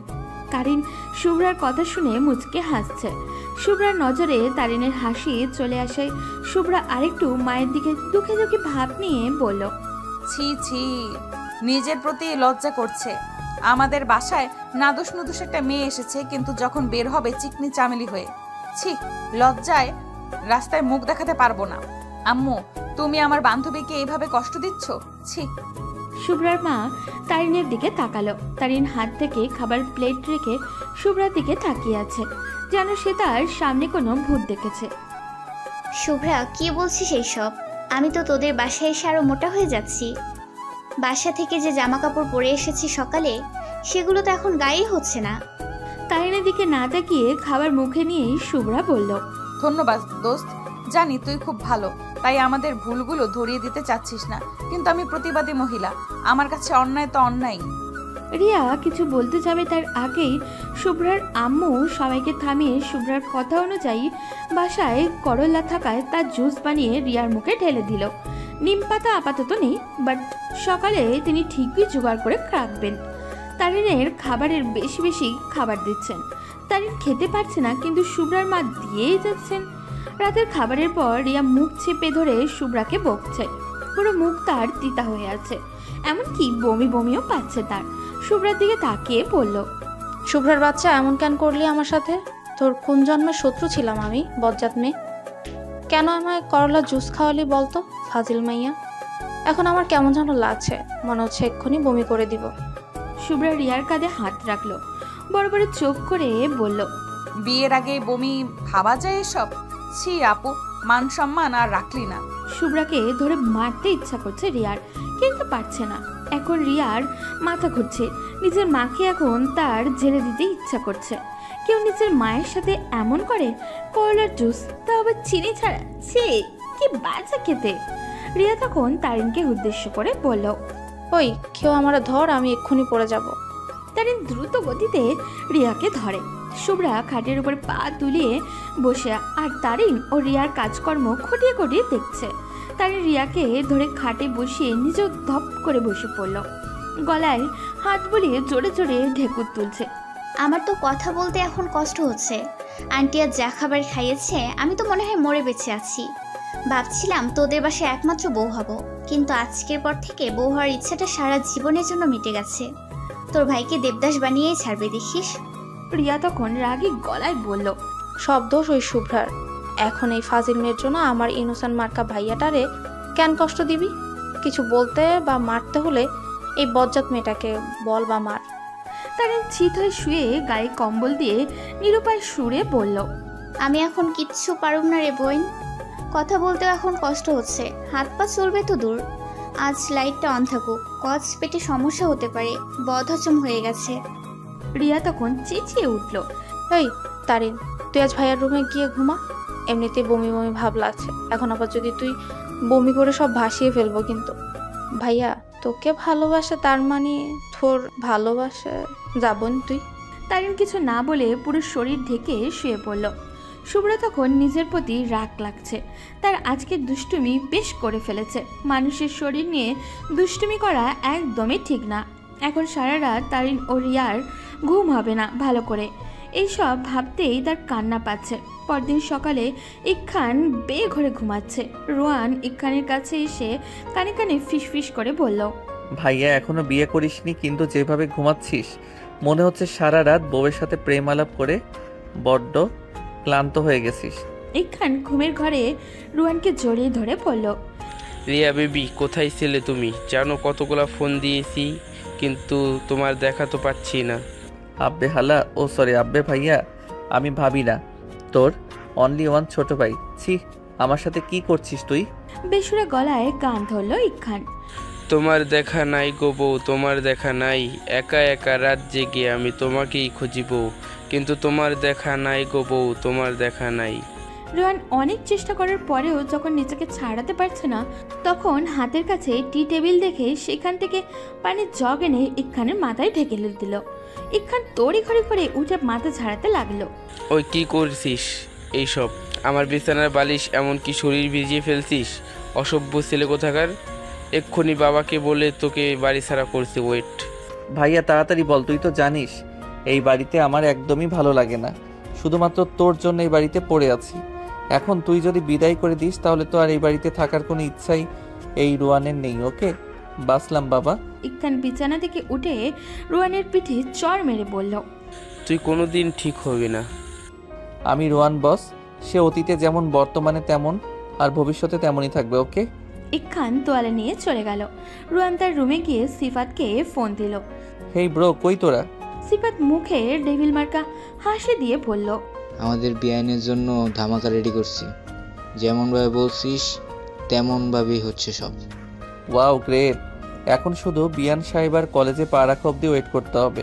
তারিন শুভ্রার কথা শুনে মুচকে হাসছে। শুভ্রার নজরে তারিনের হাসি চলে আসে। শুভ্রা আরেকটু মায়ের দিকে দুঃখে দুঃখে ভাব নিয়ে বলল। ছি ছি, নিজের প্রতি লজ্জা করছে। আমাদের বাসায় নাদুস নুদুস একটা মেয়ে এসেছে, কিন্তু যখন বের হবে চিকনি চামেলি হয়ে। ছি, লজ্জায় রাস্তায় মুখ দেখাতে পারবো না। আম্মু, তুমি আমার বান্ধবীকে এইভাবে কষ্ট দিচ্ছ, ছি। শুভ্রার মা তারিনের দিকে তাকালো। তারিন হাত থেকে খাবার প্লেট রেখে শুভ্রার দিকে তাকিয়ে আছে, যেন সে তার সামনে কোনো ভূত দেখেছে। শুভ্রা, কি বলছিস এইসব? আমি তো তোদের বাসায় এসে আরো মোটা হয়ে যাচ্ছি। বাসা থেকে যে জামা কাপড় পরে এসেছি সকালে, সেগুলো তো এখন গায়েই হচ্ছে না। তারিনের দিকে না তাকিয়ে খাবার মুখে নিয়েই শুভ্রা বলল। ধন্যবাদ দোস্ত, জানি তুই খুব ভালো, তাই আমাদের ভুলগুলো ধরিয়ে দিতে চাচ্ছিস না, কিন্তু আমি প্রতিবাদী মহিলা, আমার কাছে অন্যায় তো অন্যায়। রিয়া কিছু বলতে যাবে তার আগেই শুভ্রার আম্মু সবাইকে থামিয়ে শুভ্রার কথা অনুযায়ী বাসায় করলা থাকায় তার জুস বানিয়ে রিয়ার মুখে ঢেলে দিল। নিম পাতা আপাতত নেই, বাট সকালে তিনি ঠিকই জোগাড় করে রাখবেন। তারিনের খাবারের বেশি বেশি খাবার দিচ্ছেন। তারিন খেতে পারছে না, কিন্তু শুভ্রার মা দিয়েই যাচ্ছেন। রাতের খাবারের পর রিয়া মুখ চেপে ধরে শুভ্রাকে বকছে। পুরো মুখ তার তিতা হয়ে আছে, এমনকি বমি বমিও পাচ্ছে তার। শুভ্রার দিকে তাকিয়ে বলল। শুভ্রার বাচ্চা, এমন কেন করলি আমার সাথে? তোর কোন জন্মের শত্রু ছিলাম আমি, বজ্জাত মেয়ে? কেন আমায় করলা জুস খাওয়ালি বলতো, ফাজিল মাইয়া? এখন আমার কেমন যেন লাগছে, মনে হচ্ছে এক্ষুনি বমি করে দিব। শুভ্রা রিয়ার কাঁধে হাত রাখলো, বড় বড় চোখ করে বলল। বিয়ের আগে বমি ভাবা যায় এসব? ছি আপু, মান সম্মান আর রাখলি না। শুভ্রাকে ধরে মারতে ইচ্ছা করছে রিয়ার, কিন্তু পারছে না। এখন রিয়ার মাথা ঘুরছে, নিজের মাকে এখন তার জেলে দিতে ইচ্ছা করছে। কেউ নিজের মায়ের সাথে এমন করে? করলার জুস, তা আবার চিনি ছাড়া, ছি, কি বাজে খেতে। রিয়া তখন তারিনকে উদ্দেশ্য করে বলল। ওই, কেউ আমার ধর, আমি এক্ষুনি পড়ে যাব। তারিন দ্রুত গতিতে রিয়াকে ধরে। শুভ্রা খাটের উপর পা তুলিয়ে বসে, আর তারিন ও রিয়ার কাজকর্ম খুঁটিয়ে খুঁটিয়ে দেখছে। তারিন রিয়াকে ধরে খাটে বসিয়ে নিজেও ধপ করে বসে পড়ল। গলায় হাত বুলিয়ে জোরে জোরে ঢেকুর তুলছে। আমার তো কথা বলতে এখন কষ্ট হচ্ছে। আন্টি আর যা খাবার খাইয়েছে, আমি তো মনে হয় মরে বেঁচে আছি। ভাবছিলাম তোদের বাসায় একমাত্র বউ হব, কিন্তু আজকের পর থেকে বউ হওয়ার ইচ্ছাটা সারা জীবনের জন্য মিটে গেছে। তোর ভাইকে দেবদাস বানিয়েই ছাড়বে দেখিস। রিয়া তখন রাগী গলায় বলল, সব দোষ ওই শুভ্রার। এখন এই ফাজিল মেয়ের জন্য আমার ইনোসেন্ট মার্কা ভাইয়াটারে কেন কষ্ট দিবি? কিছু বলতে বা মারতে হলে এই বজ্জাত মেয়েটাকে বল বা মার। তারিন চিত হয়ে শুয়ে গায়ে কম্বল দিয়ে নিরুপায় সুরে বলল, আমি এখন কিচ্ছু পারুম না রে বোন। কথা বলতেও এখন কষ্ট হচ্ছে, হাত পা চলবে তো দূর। আজ লাইটটা অন থাকুক, কচ পেটে সমস্যা হতে পারে, বদহজম হয়ে গেছে। রিয়া তখন চেঁচিয়ে উঠল, এই তারিন, তুই আজ ভাইয়ার রুমে গিয়ে ঘুমা। এমনিতে বমি বমি ভাব লাগছে, এখন আবার যদি তুই বমি করে সব ভাসিয়ে ফেলবো কিন্তু। ভাইয়া তোকে ভালোবাসে, তার মানে তোর ভালোবাসে যাবন তুই। তারিন কিছু না বলে পুরো শরীর ঢেকে শুয়ে পড়ল। শুভ্র তখন নিজের প্রতি রাগ লাগছে, তার আজকের দুষ্টুমি বেশ করে ফেলেছে। মানুষের শরীর নিয়ে দুষ্টুমি করা একদমই ঠিক না। এখন সারা রাত তারিন ও রিয়ার ঘুম হবে না ভালো করে, এইসব ভাবতেই তার কান্না পাচ্ছে। পরদিন সকালে ইকখান বেঘরে ঘুমাচ্ছে। রোয়ান ইকখানের কাছে এসে কানে কানে ফিসফিস করে বলল, ভাইয়া এখনো বিয়ে করিসনি, কিন্তু যেভাবে ঘুমাচ্ছিস মনে হচ্ছে সারা রাত বউয়ের সাথে প্রেম আলাপ করে বড্ড ক্লান্ত হয়ে গেছিস। ইকখান ঘুমের ঘরে রোয়ানকে জড়িয়ে ধরে বলল, রিয়া বেবি, কোথায় ছিলে তুমি? জানো কতগুলা ফোন দিয়েছি, কিন্তু তোমার দেখা তো পাচ্ছি না। আব্বে হালা, ও সরি আব্বে ভাইয়া, আমি ভাবি না, তোর অনলি ওয়ান ছোট ভাই। ছি, আমার সাথে কি করছিস তুই? বেসুরা গলায় গান ধরল ইকখান। তোমার দেখা নাই গো বউ, তোমার দেখা নাই। একা একা রাত জেগে আমি তোমাকেই খুঁজিব, কিন্তু তোমার দেখা নাই গো বউ, তোমার দেখা নাই। রোয়ান অনেক চেষ্টা করার পরেও যখন নিজেকে ছাড়াতে পারছে না, তখন হাতের কাছে টি টেবিল দেখে সেখান থেকে পানির জগ এনে ইকখানের মাথায় ঢেকে দিল। ইকখান তড়ি ঘড়ি করে উঠে মাথা ঝাড়াতে লাগলো। ওই কি করছিস এইসব? আমার বিছানার বালিশ এমনকি শরীর ভিজিয়ে ফেলছিস, অসভ্য ছেলে কোথাকার। এক্ষুনি বাবাকে বলে তোকে বাড়ি ছাড়া করছি। ওয়েট ভাইয়া তাড়াতাড়ি বল, তুই তো জানিস এই বাড়িতে আমার একদমই ভালো লাগে না, শুধুমাত্র তোর জন্য এই বাড়িতে পড়ে আছি। এখন তুই যদি বিদায় করে দিস তাহলে তো আর এই বাড়িতে থাকার কোনো ইচ্ছাই এই রোয়ানের নেই। ওকে, বাসলাম বাবা। ইকখান বিছানা থেকে উঠে রোয়ানের পিঠে চড় মেরে বলল, তুই কোনোদিন ঠিক হবি না। আমি রোয়ান বস, সে অতীতে যেমন বর্তমানে তেমন আর ভবিষ্যতে তেমনই থাকবে। ওকে। ইকখান তোয়ালে নিয়ে চলে গেল। রোয়ান তার রুমে গিয়ে সিফাতকে ফোন দিল। হেই ব্রো, কই তোরা? সিফাত মুখে ডেভিল মার্কা হাসি দিয়ে বলল, আমাদের বিআইনের জন্য ধামাকা রেডি করছি, যেমনভাবে বলছিস তেমনভাবেই হচ্ছে সব। ওয়াও গ্রেট, এখন শুধু বিয়ান সাহেব আর কলেজে পা রাখা অব্দি ওয়েট করতে হবে।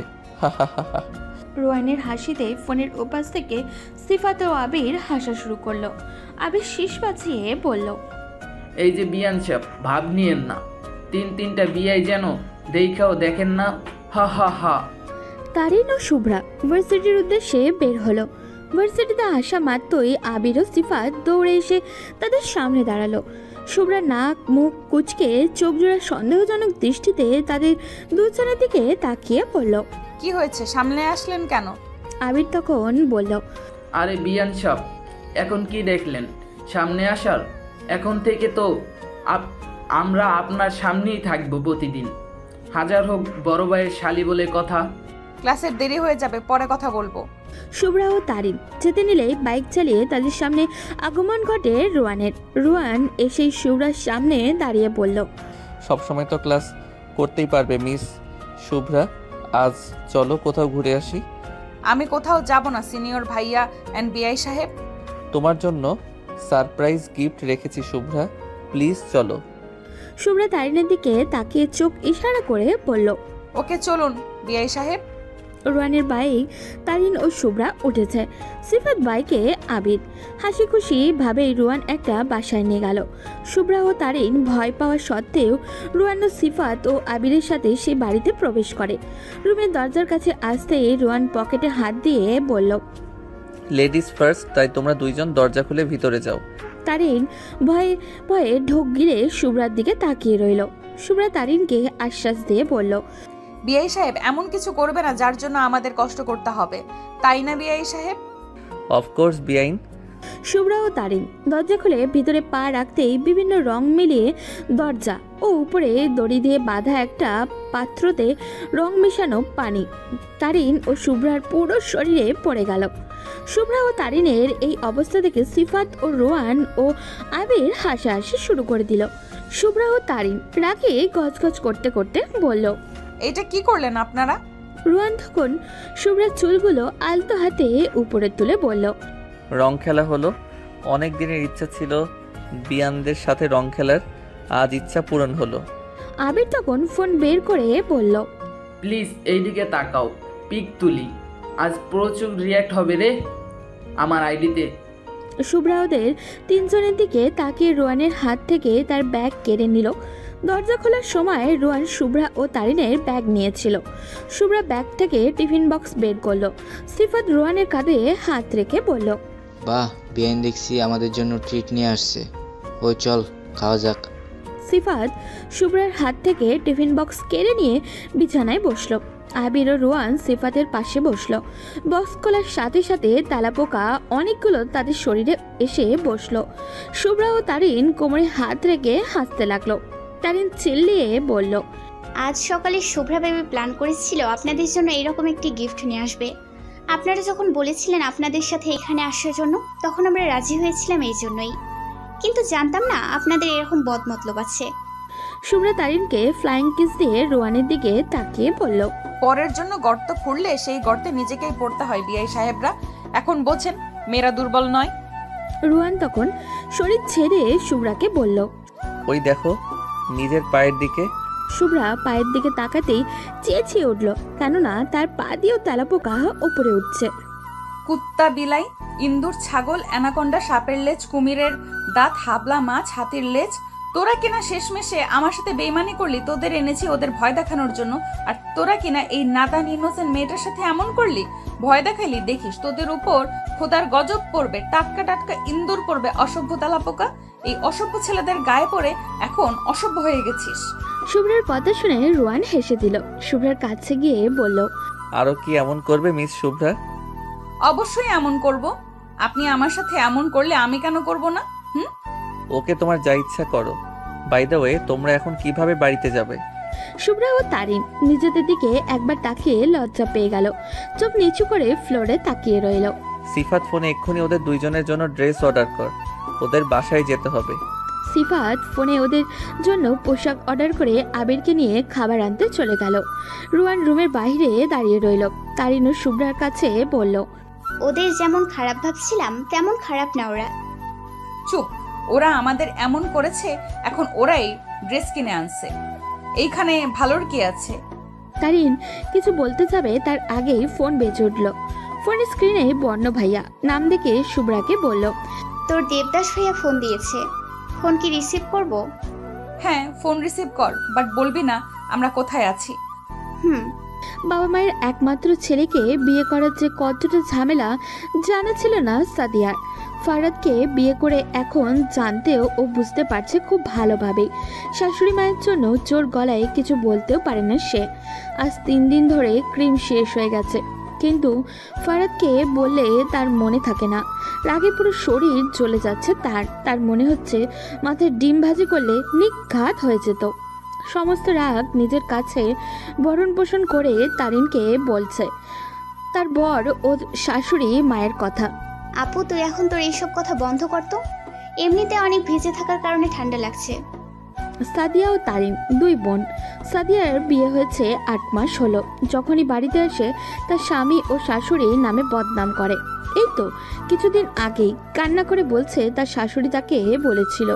রোয়ানের হাসিতে ফোনের ওপাশ থেকে সিফাত ও আবির হাসা শুরু করলো। আবির শীষ বাঁচিয়ে বলল, এই যে বিয়ান সাহেব, ভাব নিয়েন না, তিনটা বিয়াই যেন দেখাও দেখেন না, হা হা হা। তারিন ও শুভ্রা ভার্সিটির উদ্দেশ্যে বের হলো। ভার্সিটিতে আসা মাত্রই আবির ও সিফাত দৌড়ে এসে তাদের সামনে দাঁড়ালো। শুভ্রা নাক মুখ কুচকে চোখ জোড়া সন্দেহজনক দৃষ্টিতে তাদের দুজনের দিকে তাকিয়ে পড়ল। কি হয়েছে, সামনে আসলেন কেন? আবির তখন বলল, আরে বিয়ান সাহেব, এখন কি দেখলেন সামনে আসার? এখন থেকে তো আমরা আপনার সামনেই থাকবো প্রতিদিন, হাজার হোক বড় ভাইয়ের শালি বলে কথা। ক্লাসের দেরি হয়ে যাবে, পরে কথা বলবো। শুভ্রা ও তারিন যেতে নিলে বাইক চালিয়ে তাদের সামনে আগমন ঘটে রোয়ানের। রোয়ান এসে শুভ্রার সামনে দাঁড়িয়ে বলল, সবসময় তো ক্লাস করতেই পারবে মিস শুভ্রা, আজ চলো কোথাও ঘুরে আসি। আমি কোথাও যাব না সিনিয়র ভাইয়া এন্ড বিআই সাহেব। তোমার জন্য সারপ্রাইজ গিফট রেখেছি শুভ্রা, প্লিজ চলো। শুভ্রা তারিনের দিকে তাকিয়ে চোখ ইশারা করে বলল, ওকে চলুন বিআই সাহেব। রোয়ানের বাইক তারিন ও শুভ্রা উঠেছে, সিফাত বাইকে আবির। হাসি খুশি ভাবে রোয়ান একটা বাসায় নিয়ে গেল। শুভ্রা ও তারিন ভয় পাওয়া সত্ত্বেও রোয়ান ও সিফাত ও আবিরের সাথে সে বাড়িতে প্রবেশ করে। রুমের দরজার কাছে আসতেই রোয়ান পকেটে হাত দিয়ে বলল, লেডিস ফার্স্ট, তাই তোমরা দুইজন দরজা খুলে ভিতরে যাও। তারিন ভয়ে ভয়ে ঢোক গিরে শুভ্রার দিকে তাকিয়ে রইল। শুভ্রা তারিনকে আশ্বাস দিয়ে বলল, বিআই সাহেব এমন কিছু করবে না যার জন্য আমাদের কষ্ট করতে হবে, তাই না বিআই সাহেব? অফকোর্স বিআইন, শুভ্রা ও তারিন দরজা খুলে ভিতরে পা রাখতেই বিভিন্ন রং মিলিয়ে দরজা ও উপরে দড়ি দিয়ে বাঁধা একটা পাত্রতে রং মেশানো পানি তারিন ও শুভ্রার পুরো শরীরে পড়ে গেল। শুভ্রা ও তারিনের এই অবস্থা দেখে সিফাত ও রোয়ান ও আবির হাসাহাসি শুরু করে দিল। শুভ্রা ও তারিন রাগে গজগজ করতে করতে বলল, এটা কি করলেন আপনারা? রোয়ান তখন শুভ্রার চুলগুলো আলতো হাতে উপরে তুলে বলল, রং খেলা হলো। অনেক দিনের ইচ্ছা ছিল বিয়ানদের সাথে রং খেলার, আজ ইচ্ছা পূরণ হলো। আবির তখন ফোন বের করে বলল, প্লিজ এইদিকে তাকাও, পিক তুলি, আজ প্রচুর রিয়্যাক্ট হবে রে আমার আইডিতে। শুভ্রা ওদের তিনজনের দিকে তাকিয়ে রোয়ানের হাত থেকে তার ব্যাগ কেড়ে নিল। দরজা খোলার সময় রোয়ান শুভ্রা ও তারিনের ব্যাগ নিয়েছিল। শুভ্রা ব্যাগ থেকে টিফিন বক্স বের করলো। সিফাত রোয়ানের কাঁধে হাত রেখে বলল, বাহ, বিয়ান দেখছি আমাদের জন্য ট্রিট নিয়ে আসছে। ওই চল খাওয়া যাক। সিফাত শুভ্রার হাত থেকে টিফিন বক্স কেড়ে নিয়ে বিছানায় বসলো। আবির ও রোয়ান সিফাতের পাশে বসলো। বক্স খোলার সাথে সাথে তালাপোকা অনেকগুলো তাদের শরীরে এসে বসলো। শুভ্রা ও তারিন কোমরে হাত রেখে হাসতে লাগলো। তারিন চিল্লিয়ে বলল, আজ সকালে শুভ্রা বেবি প্ল্যান করেছিল আপনাদের জন্য এরকম একটি গিফট নিয়ে আসবে। আপনারা যখন বলেছিলেন আপনাদের সাথে এখানে আসার জন্য, তখন আমরা রাজি হয়েছিলাম এই জন্যই, কিন্তু জানতাম না আপনাদের এরকম বদমতলব আছে। শুভ্রা তারিনকে ফ্লাইং কিস দিয়ে রোয়ানের দিকে তাকিয়ে বলল, পরের জন্য গর্ত খুঁড়লে সেই গর্তে নিজেকেই পড়তে হয় বিআই সাহেবরা। এখন বোঝেন মেয়েরা দুর্বল নয়। রোয়ান তখন শরীর ছেড়ে শুভ্রাকে বলল, ওই দেখো নিজের পায়ের দিকে। শুভ্রা পায়ের দিকে তাকাতেই চেঁচিয়ে উঠল, কেননা তার পা দিয়েও তালাপোকা উপরে উঠছে। কুত্তা, বিলাই, ইন্দুর, ছাগল, অ্যানাকোন্ডা, সাপের লেজ, কুমিরের দাঁত, হাবলা মাছ, হাতির লেজ, তোরা কিনা শেষমেশে আমার সাথে বেইমানি করলি। তোদের এনেছি ওদের ভয় দেখানোর জন্য, আর তোরা কিনা এই নাদান ইনোসেন্ট মেয়েটার সাথে এমন করলি, ভয় দেখাইলি। দেখিস তোদের উপর খোদার গজব পড়বে, টাটকা টাটকা ইন্দুর পড়বে। অসভ্য তালাপোকা, এই অসভ্য ছেলেদের গায়ে পড়ে এখন অসভ্য হয়ে গেছিস। শুভ্রার কথা শুনে রোয়ান হেসে দিল। শুভ্রার কাছে গিয়ে বলল, আরো কি এমন করবে মিস শুভ্রা? অবশ্যই এমন করব। আপনি আমার সাথে এমন করলে আমি কেন করব না? ওকে, তোমার যা ইচ্ছা করো। বাই দ্য ওয়ে, তোমরা এখন কিভাবে বাড়িতে যাবে? শুভ্রা ও তারিন নিজেদের দিকে একবার তাকিয়ে লজ্জা পেয়ে গেল। চোখ নিচু করে ফ্লোরে তাকিয়ে রইল। সিফাত ফোনে এক্ষুনি ওদের দুইজনের জন্য ড্রেস অর্ডার কর, ওদের বাসায় যেতে হবে। সিফাত ফোনে ওদের জন্য পোশাক অর্ডার করে আবিরকে নিয়ে খাবার আনতে চলে গেল। রোয়ান রুমের বাইরে দাঁড়িয়ে রইল। তারিন ও শুভ্রার কাছে বলল, ওদের যেমন খারাপ ভাবছিলাম তেমন খারাপ না ওরা। চুপ, ওরা আমাদের এমন করেছে, এখন ওরাই ড্রেস কিনে আনছে, এইখানে ভালোর কি আছে? তারিন কিছু বলতে যাবে তার আগেই ফোন বেজে উঠল। ফোনের স্ক্রিনে বর্ণ ভাইয়া নাম দেখে শুভ্রাকে বলল, তোর দেবদাস ভাইয়া ফোন দিয়েছে, ফোন কি রিসিভ করব? হ্যাঁ, ফোন রিসিভ কর, বাট বলবি না আমরা কোথায় আছি। বাবা মায়ের একমাত্র ছেলেকে বিয়ে করার যে কতটা ঝামেলা জানা ছিল না সাদিয়ার। ফারাদকে বিয়ে করে এখন জানতেও ও বুঝতে পারছে খুব ভালোভাবে। শাশুড়ি মায়ের জন্য জোর গলায় কিছু বলতেও পারে না সে। আজ 3 দিন ধরে ক্রিম শেষ হয়ে গেছে, কিন্তু ফারাদকে বললে তার মনে থাকে না। রাগে পুরো শরীর জ্বলে যাচ্ছে তার মনে হচ্ছে মাথায় ডিম ভাজি করলে নিঘাত হয়ে যেত। সমস্ত রাগ নিজের কাছে ভরণ পোষণ করে তারিনকে বলছে তার বর ও শাশুড়ি মায়ের কথা। আপু, তুই এখন তোর এইসব কথা বন্ধ করতো, এমনিতে অনেক ভিজে থাকার কারণে ঠান্ডা লাগছে। সাদিয়া ও তারিন 2 বোন। সাদিয়ার বিয়ে হয়েছে 8 মাস হলো। যখনই বাড়িতে আসে তার স্বামী ও শাশুড়ি নামে বদনাম করে। এই তো কিছুদিন আগেই কান্না করে বলছে তার শাশুড়ি তাকে বলেছিল,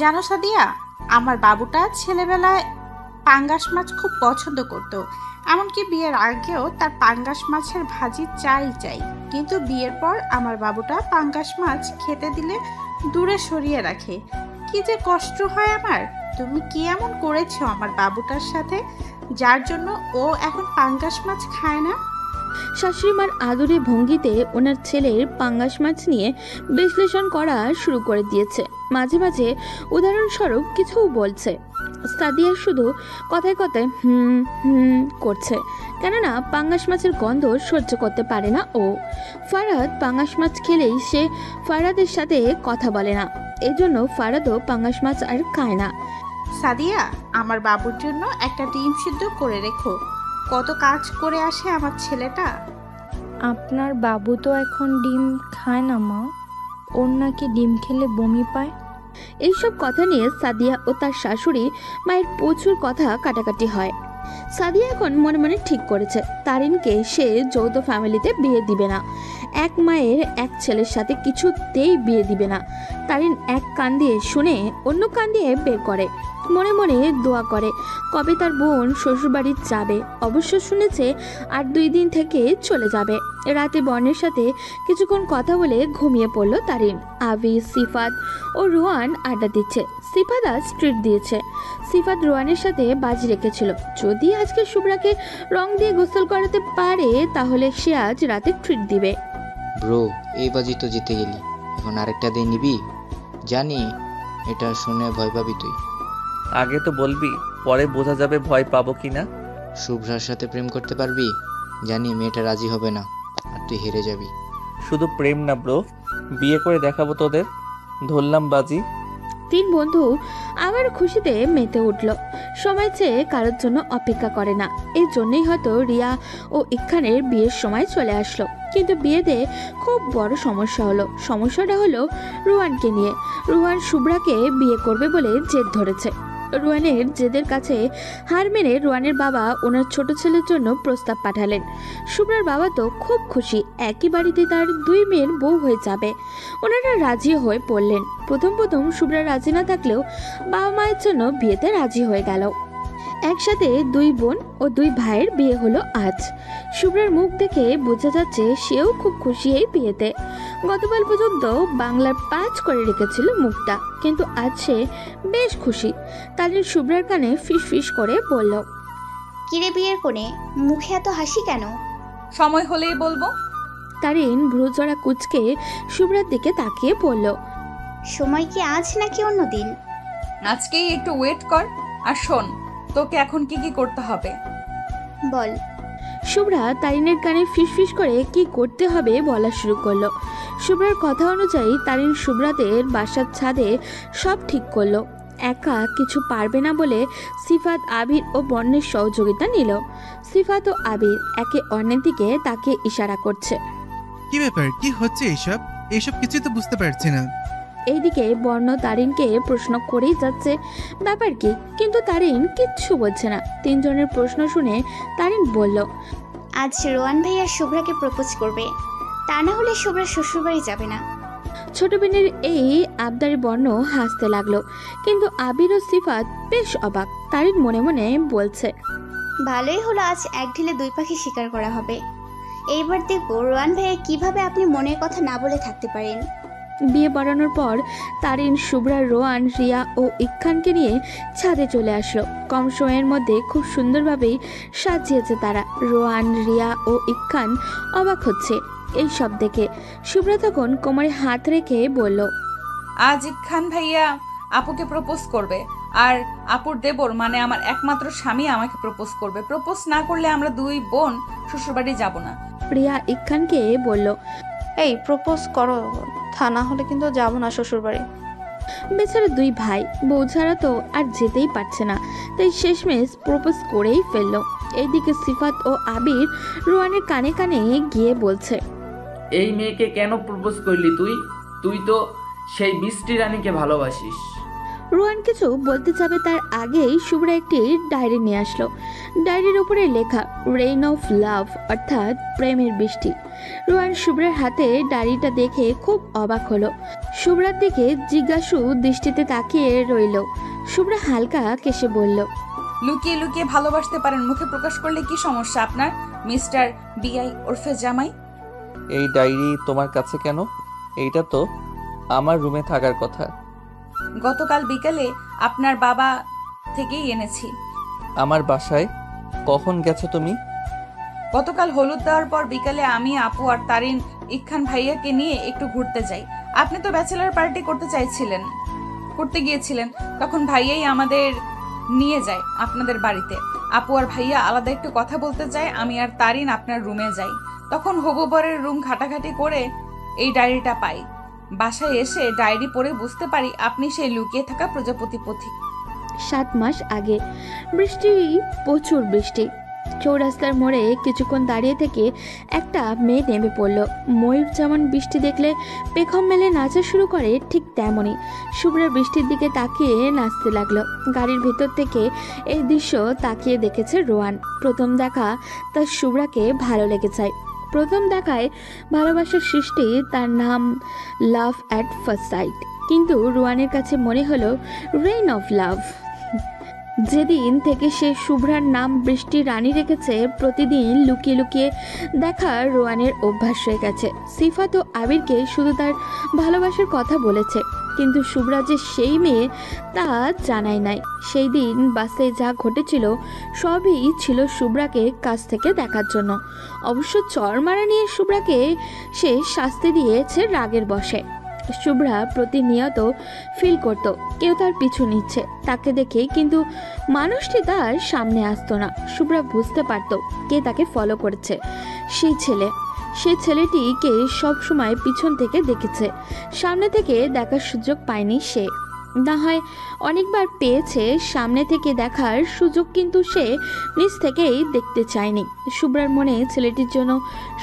জানো সাদিয়া, আমার বাবুটা ছেলেবেলায় পাঙ্গাস মাছ খুব পছন্দ করত, এমনকি বিয়ের আগেও তার পাঙ্গাস মাছের ভাজি চাই। কিন্তু বিয়ের পর আমার বাবুটা পাঙ্গাস মাছ খেতে দিলে দূরে সরিয়ে রাখে। কি যে কষ্ট হয় আমার। তুমি কি এমন করেছো আমার বাবুটার সাথে, যার জন্য ও এখন পাঙ্গাস মাছ খায় না? শাশুড়ি মার আদরে ভঙ্গিতে ওনার ছেলের পাঙ্গাস মাছ নিয়ে বিশ্লেষণ করা শুরু করে দিয়েছে। মাঝে মাঝে উদাহরণস্বরূপ কিছু বলছে। সাদিয়া শুধু কথায় কথায় হুম হুম করছে, কেননা পাঙ্গাস মাছের গন্ধ সহ্য করতে পারে না ও। ফারাদ পাঙ্গাস মাছ খেলেই সে ফারাদের সাথে কথা বলে না, এজন্য ফারাদও পাঙ্গাস মাছ আর খায় না। সাদিয়া, আমার বাবুর জন্য একটা ডিম সিদ্ধ করে রেখো। কত কাজ করে আসে আমার ছেলেটা। আপনার বাবু তো এখন ডিম খায় না মা, ওর নাকি ডিম খেলে বমি পায়। এইসব কথা নিয়ে সাদিয়া ও তার শাশুড়ি মায়ের প্রচুর কথা কাটাকাটি হয়। সাদিয়া এখন মনে মনে ঠিক করেছে তারিনকে সে যৌথ ফ্যামিলিতে বিয়ে দিবে না। এক মায়ের এক ছেলের সাথে কিছুতেই বিয়ে দিবে না। তারিন এক কান দিয়ে শুনে অন্য কান দিয়ে বের করে, মনে মনে দোয়া করে কবে তার বোন শ্বশুরবাড়ি যাবে। অবশ্য শুনেছে আর 2 দিন থেকে চলে যাবে। রাতে বর্ণের সাথে কিছুক্ষণ কথা বলে ঘুমিয়ে পড়ল তারিন। আবি, সিফাত ও রোয়ান আড্ডা দিচ্ছে। সিফাত আজ ট্রিট দিয়েছে। সিফাত রোয়ানের সাথে বাজি রেখেছিল যদি আজকে শুভ্রাকে রং দিয়ে গোসল করাতে পারে তাহলে সে আজ রাতে ট্রিট দিবে। ব্রো, এই বাজি তো জিতে গেলি, এখন আরেকটা দিয়ে নিবি? জানি এটা শুনে ভয় পাবি তুই। আগে তো বলবি, পরে বোঝা যাবে ভয় পাবো কিনা। শুভ্রার সাথে প্রেম করতে পারবি? জানি মেয়েটা রাজি হবে না আর তুই হেরে যাবি। শুধু প্রেম না ব্রো, বিয়ে করে দেখাবো তোদের। ধরলাম বাজি। 3 বন্ধু আবার খুশিতে মেতে উঠল। সময় চেয়ে কারোর জন্য অপেক্ষা করে না। এই জন্যই হয়তো রিয়া ও ইখানের বিয়ের সময় চলে আসলো। কিন্তু বিয়েতে খুব বড় সমস্যা হলো। সমস্যাটা হলো রুয়ানকে নিয়ে। রুয়ান শুভ্রাকে বিয়ে করবে বলে জেদ ধরেছে। রুয়ানের জেদের কাছে হার মেনে রুয়ানের বাবা ওনার ছোট ছেলের জন্য প্রস্তাব পাঠালেন। শুভ্রার বাবা তো খুব খুশি, একই বাড়িতে তার 2 মেয়ের বউ হয়ে যাবে। ওনারা রাজি হয়ে পড়লেন। প্রথম শুভ্রা রাজি না থাকলেও বাবা মায়ের জন্য বিয়েতে রাজি হয়ে গেল। একসাথে 2 বোন ও 2 ভাইয়ের বিয়ে হলো আজ। শুভ্রার মুখ দেখে বোঝা যাচ্ছে সেও খুব খুশি এই বিয়েতে। গতকাল পর্যন্ত বাংলার 5 করে রেখেছিল মুখটা, কিন্তু আজ সে বেশ খুশি। তাদের শুভ্রার কানে ফিস ফিস করে বলল, কিরে বিয়ের কোণে, মুখে এত হাসি কেন? সময় হলেই বলবো। তারিন ভ্রুজোড়া কুচকে শুভ্রার দিকে তাকিয়ে বলল, সময় কি আজ নাকি অন্য দিন? আজকেই একটু ওয়েট কর। আর শোন, তোকে এখন কি কি করতে হবে বল। শুভ্রা তারিনের কানে ফিসফিস করে কি করতে হবে বলা শুরু করলো। শুভ্রার কথা অনুযায়ী তারিন শুভ্রাদের বাসার ছাদে সব ঠিক করলো। একা কিছু পারবে না বলে সিফাত, আবির ও বর্ণের সহযোগিতা নিল। সিফাত ও আবির একে অন্যের দিকে তাকে ইশারা করছে। কি ব্যাপার, কি হচ্ছে এইসব? এইসব কিছু তো বুঝতে পারছি না। এইদিকে বর্ণ তারিনকে প্রশ্ন করেই যাচ্ছে ব্যাপার কি, কিন্তু তারিন কিচ্ছু বলছে না। 3 জনের প্রশ্ন শুনে তারিন বলল, আজ রোয়ান ভাইয়া শুভ্রাকে প্রপোজ করবে, তা না হলে শুভ্রা শ্বশুরবাড়ি যাবে না। ছোট বোনের এই আবদারে বর্ণ হাসতে লাগলো, কিন্তু আবির ও সিফাত বেশ অবাক। তারিন মনে মনে বলছে, ভালোই হলো, আজ এক ঢিলে 2 পাখি শিকার করা হবে। এইবার দেখবো রোয়ান ভাইয়া কিভাবে আপনি মনের কথা না বলে থাকতে পারেন। বিয়ে পড়ানোর পর তারিন, শুভ্রা, রোয়ান, রিয়া ও ইখানকে নিয়ে ছাদে চলে আসলো। কম সময়ের মধ্যে খুব সুন্দরভাবেই সাজিয়েছে তারা। রোয়ান, রিয়া ও ইখান অবাক হচ্ছে এই সব দেখে। শুভ্রা তখন কোমরে হাত রেখে বলল, আজ খান ভাইয়া আপুকে প্রপোজ করবে, আর আপুর দেবর মানে আমার একমাত্র স্বামী আমাকে প্রপোজ করবে। প্রপোজ না করলে আমরা 2 বোন শ্বশুরবাড়ি যাব না। রিয়া ইখানকে বলল, এই প্রপোজ করো, তা না হলে কিন্তু যাবো না শ্বশুরবাড়ি। বেচারা 2 ভাই বউ ছাড়া তো আর যেতেই পারছে না, তাই শেষমেশ প্রপোজ করেই ফেললো। এইদিকে সিফাত ও আবির রোয়ানের কানে কানে গিয়ে বলছে, এই মেয়েকে কেন প্রপোজ করলি তুই? তুই তো সেই বৃষ্টি রানীকে ভালোবাসিস। রোয়ান কিছু বলতে যাবে তার আগেই শুভ্রা একটি ডায়েরি নিয়ে আসলো। ডায়েরির উপরে লেখা রেইন অফ লাভ, অর্থাৎ প্রেমের বৃষ্টি। রোয়ান শুভ্রার হাতে ডায়েরিটা দেখে খুব অবাক হলো। শুভ্রার দিকে জিজ্ঞাসু দৃষ্টিতে তাকিয়ে রইল। শুভ্রা হালকা কেসে বলল, লুকিয়ে লুকিয়ে ভালোবাসতে পারেন, মুখে প্রকাশ করলে কি সমস্যা আপনার মিস্টার বিআই ওরফে জামাই? এই ডায়েরি তোমার কাছে কেন? এইটা তো আমার রুমে থাকার কথা। গতকাল বিকালে আপনার বাবা থেকেই এনেছি। আমার বাসায় কখন গেছো তুমি? গতকাল হলুদ দেওয়ার পর বিকালে আমি, আপু আর তারিন ইকখান ভাইয়াকে নিয়ে একটু ঘুরতে যাই। আপনি তো ব্যাচেলার পার্টি করতে গিয়েছিলেন, তখন ভাইয়াই আমাদের নিয়ে যায় আপনাদের বাড়িতে। আপু আর ভাইয়া আলাদা একটু কথা বলতে যায়, আমি আর তারিন আপনার রুমে যাই। তখন হবু বরের রুম ঘাটাঘাটি করে এই ডায়েরিটা পাই। বাসায় এসে ডায়েরি পড়ে বুঝতে পারি আপনি সেই লুকিয়ে থাকা প্রজাপতি পথিক। 7 মাস আগে বৃষ্টি, প্রচুর বৃষ্টি। চৌরাস্তার মোড়ে কিছুক্ষণ দাঁড়িয়ে থেকে একটা মেয়ে নেমে পড়ল। ময়ূর যেমন বৃষ্টি দেখলে পেখম মেলে নাচা শুরু করে, ঠিক তেমনই শুভ্রা বৃষ্টির দিকে তাকিয়ে নাচতে লাগলো। গাড়ির ভেতর থেকে এই দৃশ্য তাকিয়ে দেখেছে রোয়ান। প্রথম দেখা তার শুভ্রাকে ভালো লেগে যায়। প্রথম দেখায় ভালোবাসার সৃষ্টি, তার নাম লাভ অ্যাট ফার্স্ট সাইট। কিন্তু রোয়ানের কাছে মনে হলো রেইন অফ লাভ। যেদিন থেকে সে শুভ্রার নাম বৃষ্টি রানী রেখেছে, প্রতিদিন লুকিয়ে লুকিয়ে দেখা রোয়ানের অভ্যাস হয়ে গেছে। সিফাত ও আবিরকে শুধু তার ভালোবাসার কথা বলেছে, কিন্তু শুভ্রা যে সেই মেয়ে তা জানাই নাই। সেই দিন বাসে যা ঘটেছিল সবই ছিল শুভ্রাকে কাছ থেকে দেখার জন্য। অবশ্য চর মারা নিয়ে শুভ্রাকে সে শাস্তি দিয়েছে রাগের বশে। শুভ্রা প্রতিনিয়ত ফিল করত কেউ তার পিছু নিচ্ছে তাকে দেখে, কিন্তু মানুষটি তার সামনে আসতো না। শুভ্রা বুঝতে পারত কে তাকে ফলো করেছে। সেই ছেলেটিকে সব সময় পিছন থেকে দেখেছে, সামনে থেকে দেখার সুযোগ পায়নি সে। না হয় অনেকবার পেয়েছে সামনে থেকে দেখার সুযোগ, কিন্তু সে নিজ থেকেই দেখতে চায়নি। শুভ্রার মনে ছেলেটির জন্য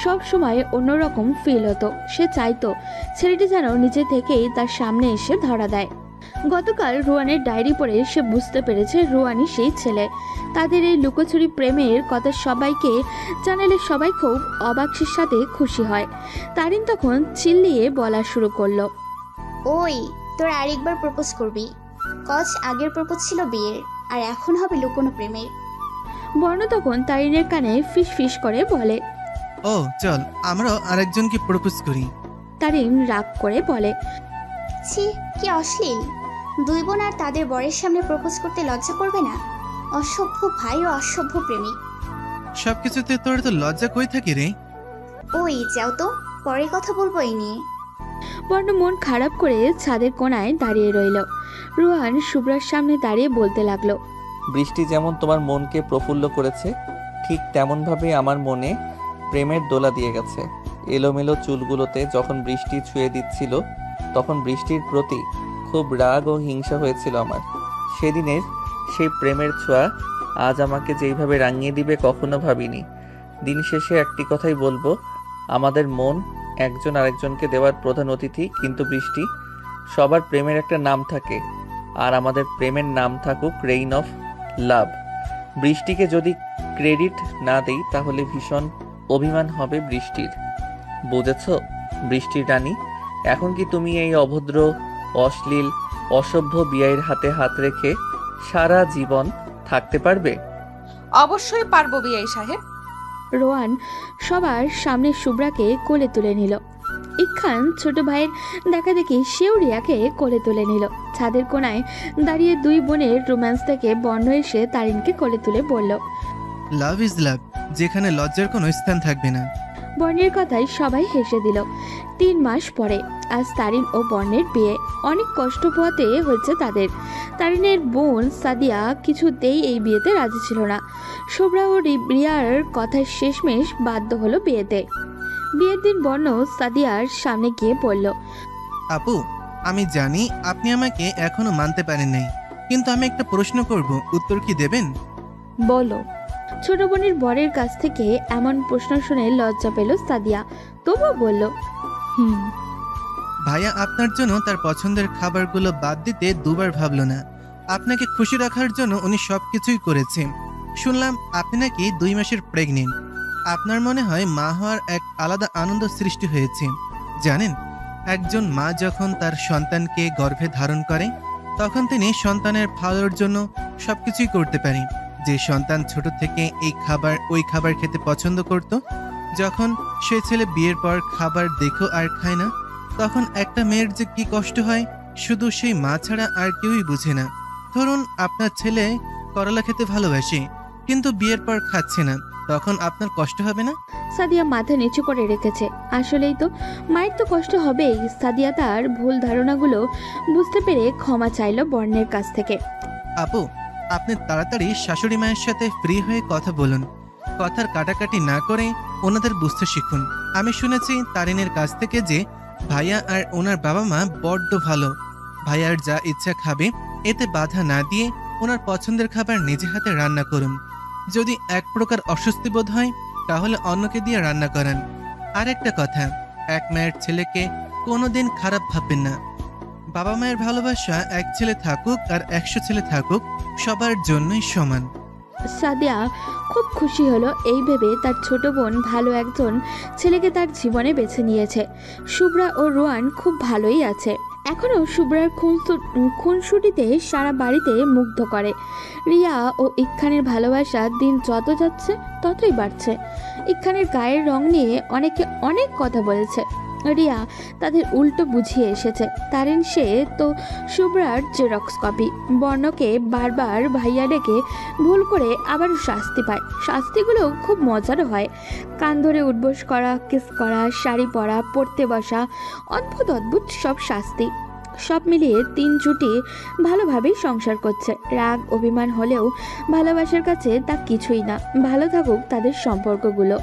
সব সময় অন্যরকম ফিল হতো। সে চাইতো ছেলেটি যেন নিজে থেকেই তার সামনে এসে ধরা দেয়। গতকাল রোয়ানের ডায়েরি পড়ে সে বুঝতে পেরেছে রোয়ানই সেই ছেলে। তাদের এই লুকোচুরি প্রেমের কথা সবাইকে জানালে সবাই খুব অবাকসের সাথে খুশি হয়। তারিন তখন চিল্লিয়ে বলা শুরু করলো, ওই তোর আরেকবার প্রপোজ করবি? কজ আগের প্রপোজ ছিল বিয়ের, আর এখন হবে লুকোনো প্রেমের। বর্ণ তখন তারিনের কানে ফিস ফিস করে বলে, ও চল আমরাও আরেকজনকে প্রপোজ করি। তারিন রাগ করে বলে, ছি কি অশ্লীল! 2 বোন আর তাদের বরের সামনে প্রপোজ করতে লজ্জা করবে না? অসভ্য ভাই ও অসভ্য প্রেমিক। সবকিছুতে তোর তো লজ্জা কই থাকে রে? ওই যাও তো, পরে কথা বলবো এই নিয়ে। বর্ণ মন খারাপ করে ছাদের কোণায় দাঁড়িয়ে রইল। রোহান শুভ্রার সামনে দাঁড়িয়ে বলতে লাগলো, বৃষ্টি যেমন তোমার মনকে প্রফুল্ল করেছে, ঠিক তেমনভাবে আমার মনে প্রেমের দোলা দিয়ে গেছে। এলোমেলো চুলগুলোতে যখন বৃষ্টি ছুঁয়ে দিচ্ছিল, তখন বৃষ্টির প্রতি খুব রাগ ও হিংসা হয়েছিল আমার। সেদিনের সেই প্রেমের ছোঁয়া আজ আমাকে যেইভাবে রাঙিয়ে দিবে কখনো ভাবিনি। দিন শেষে একটি কথাই বলবো, আমাদের মন একজন আরেকজনকে দেওয়ার প্রধান অতিথি। কিন্তু বৃষ্টি, সবার প্রেমের একটা নাম থাকে, আর আমাদের প্রেমের নাম থাকুক রেইন অফ লাভ। বৃষ্টিকে যদি ক্রেডিট না দেই তাহলে ভীষণ অভিমান হবে বৃষ্টির। বুঝেছ বৃষ্টির রানী? এখন কি তুমি এই অভদ্র, অশ্লীল, অসভ্য বিয়ের হাতে হাত রেখে সারা জীবন থাকতে পারবে? অবশ্যই পারবো বিআই সাহেব। রোহান সবার সামনে শুভ্রাকে কোলে তুলে নিল। ইকখান ছোট ভাইয়ের দেখা দেখি সেও রিয়াকে কোলে তুলে নিল। ছাদের কোণায় দাঁড়িয়ে 2 বোনের রোম্যান্স থেকে বর্ণ এসে তারিনকে কোলে তুলে বলল, লাভ ইজ লাভ, যেখানে লজ্জার কোনো স্থান থাকবে না। বর্ণের কথায় সবাই হেসে দিল। 3 মাস পরে আজ তারিন ও বর্ণের বিয়ে। অনেক কষ্ট পোহাতে হয়েছে তাদের। তারিনের বোন সাদিয়া কিছুতেই এই বিয়েতে রাজি ছিল না। শুভ্রা ও রিয়ার কথায় শেষমেশ বাধ্য হলো বিয়েতে। বিয়ের দিন বর্ণ সাদিয়ার সামনে গিয়ে বলল, আপু আমি জানি আপনি আমাকে এখনো মানতে পারেন নাই, কিন্তু আমি একটা প্রশ্ন করব, উত্তর কি দেবেন? বলো। ছোট বোনের বরের কাছ থেকে এমন প্রশ্ন শুনে লজ্জা পেল সাদিয়া, তবুও বলল, ভাইয়া আপনার জন্য তার পছন্দের খাবারগুলো বাদ দিতে 2 বার ভাবলো না। আপনাকে খুশি রাখার জন্য উনি সবকিছুই করেছেন। শুনলাম আপনি নাকি 2 মাসের প্রেগনেন্ট। আপনার মনে হয় মা হওয়ার এক আলাদা আনন্দ সৃষ্টি হয়েছে। জানেন, একজন মা যখন তার সন্তানকে গর্ভে ধারণ করে, তখন তিনি সন্তানের ভালোর জন্য সবকিছুই করতে পারে। যে সন্তান ছোট থেকে এই খাবার ওই খাবার খেতে পছন্দ করত, যখন সে ছেলে বিয়ের পর খাবার দেখো আর খায় না, তখন একটা মেয়ের যে কি কষ্ট হয় শুধু সেই মা ছাড়া আর কেউই বুঝে না। ধরুন আপনার ছেলে করলা খেতে ভালোবাসে, কিন্তু বিয়ের পর খাচ্ছে না, তখন আপনার কষ্ট হবে না? সাদিয়া মাথা নিচু করে রেখেছে। আসলেই তো, মায়ের তো কষ্ট হবেই। সাদিয়া তার ভুল ধারণাগুলো বুঝতে পেরে ক্ষমা চাইল বর্ণের কাছ থেকে। আপু, আপনি তাড়াতাড়ি শাশুড়ি মায়ের সাথে ফ্রি হয়ে কথা বলুন। কথার কাটাকাটি না করে ওনাদের বুঝতে শিখুন। আমি শুনেছি তারিনের কাছ থেকে যে ভাইয়া আর ওনার বাবা মা বড্ড ভালো। ভাইয়ার যা ইচ্ছা খাবে, এতে বাধা না দিয়ে ওনার পছন্দের খাবার নিজে হাতে রান্না করুন। যদি এক প্রকার অস্বস্তি বোধ হয় তাহলে অন্যকে দিয়ে রান্না করান। আর একটা কথা, এক মায়ের ছেলেকে কোনোদিন খারাপ ভাববেন না। বাবা মায়ের ভালোবাসা এক ছেলে থাকুক আর 100 ছেলে থাকুক, সবার জন্যই সমান। সাদিয়া খুব খুশি হলো এই ভেবে তার ছোট বোন ভালো একজন ছেলেকে তার জীবনে বেছে নিয়েছে। শুভ্রা ও রোয়ান খুব ভালোই আছে। এখনও শুভ্রার খুনসুটিতে সারা বাড়িতে মুগ্ধ করে। রিয়া ও ইক্খানের ভালোবাসা দিন যত যাচ্ছে ততই বাড়ছে। ইক্খানের গায়ের রং নিয়ে অনেকে অনেক কথা বলেছে। রিয়া তাদের উল্টো বুঝিয়ে এসেছে। তারিন সে তো শুভ্রার জেরক্স কপি। বর্ণকে বারবার ভাইয়া ডেকে ভুল করে আবার শাস্তি পায়। শাস্তিগুলো খুব মজারও হয়। কান ধরে উঠবোস করা, কিস করা, শাড়ি পরা, পড়তে বসা, অদ্ভুত অদ্ভুত সব শাস্তি। সব মিলিয়ে 3 জুটি ভালোভাবেই সংসার করছে। রাগ অভিমান হলেও ভালোবাসার কাছে তা কিছুই না। ভালো থাকুক তাদের সম্পর্কগুলো।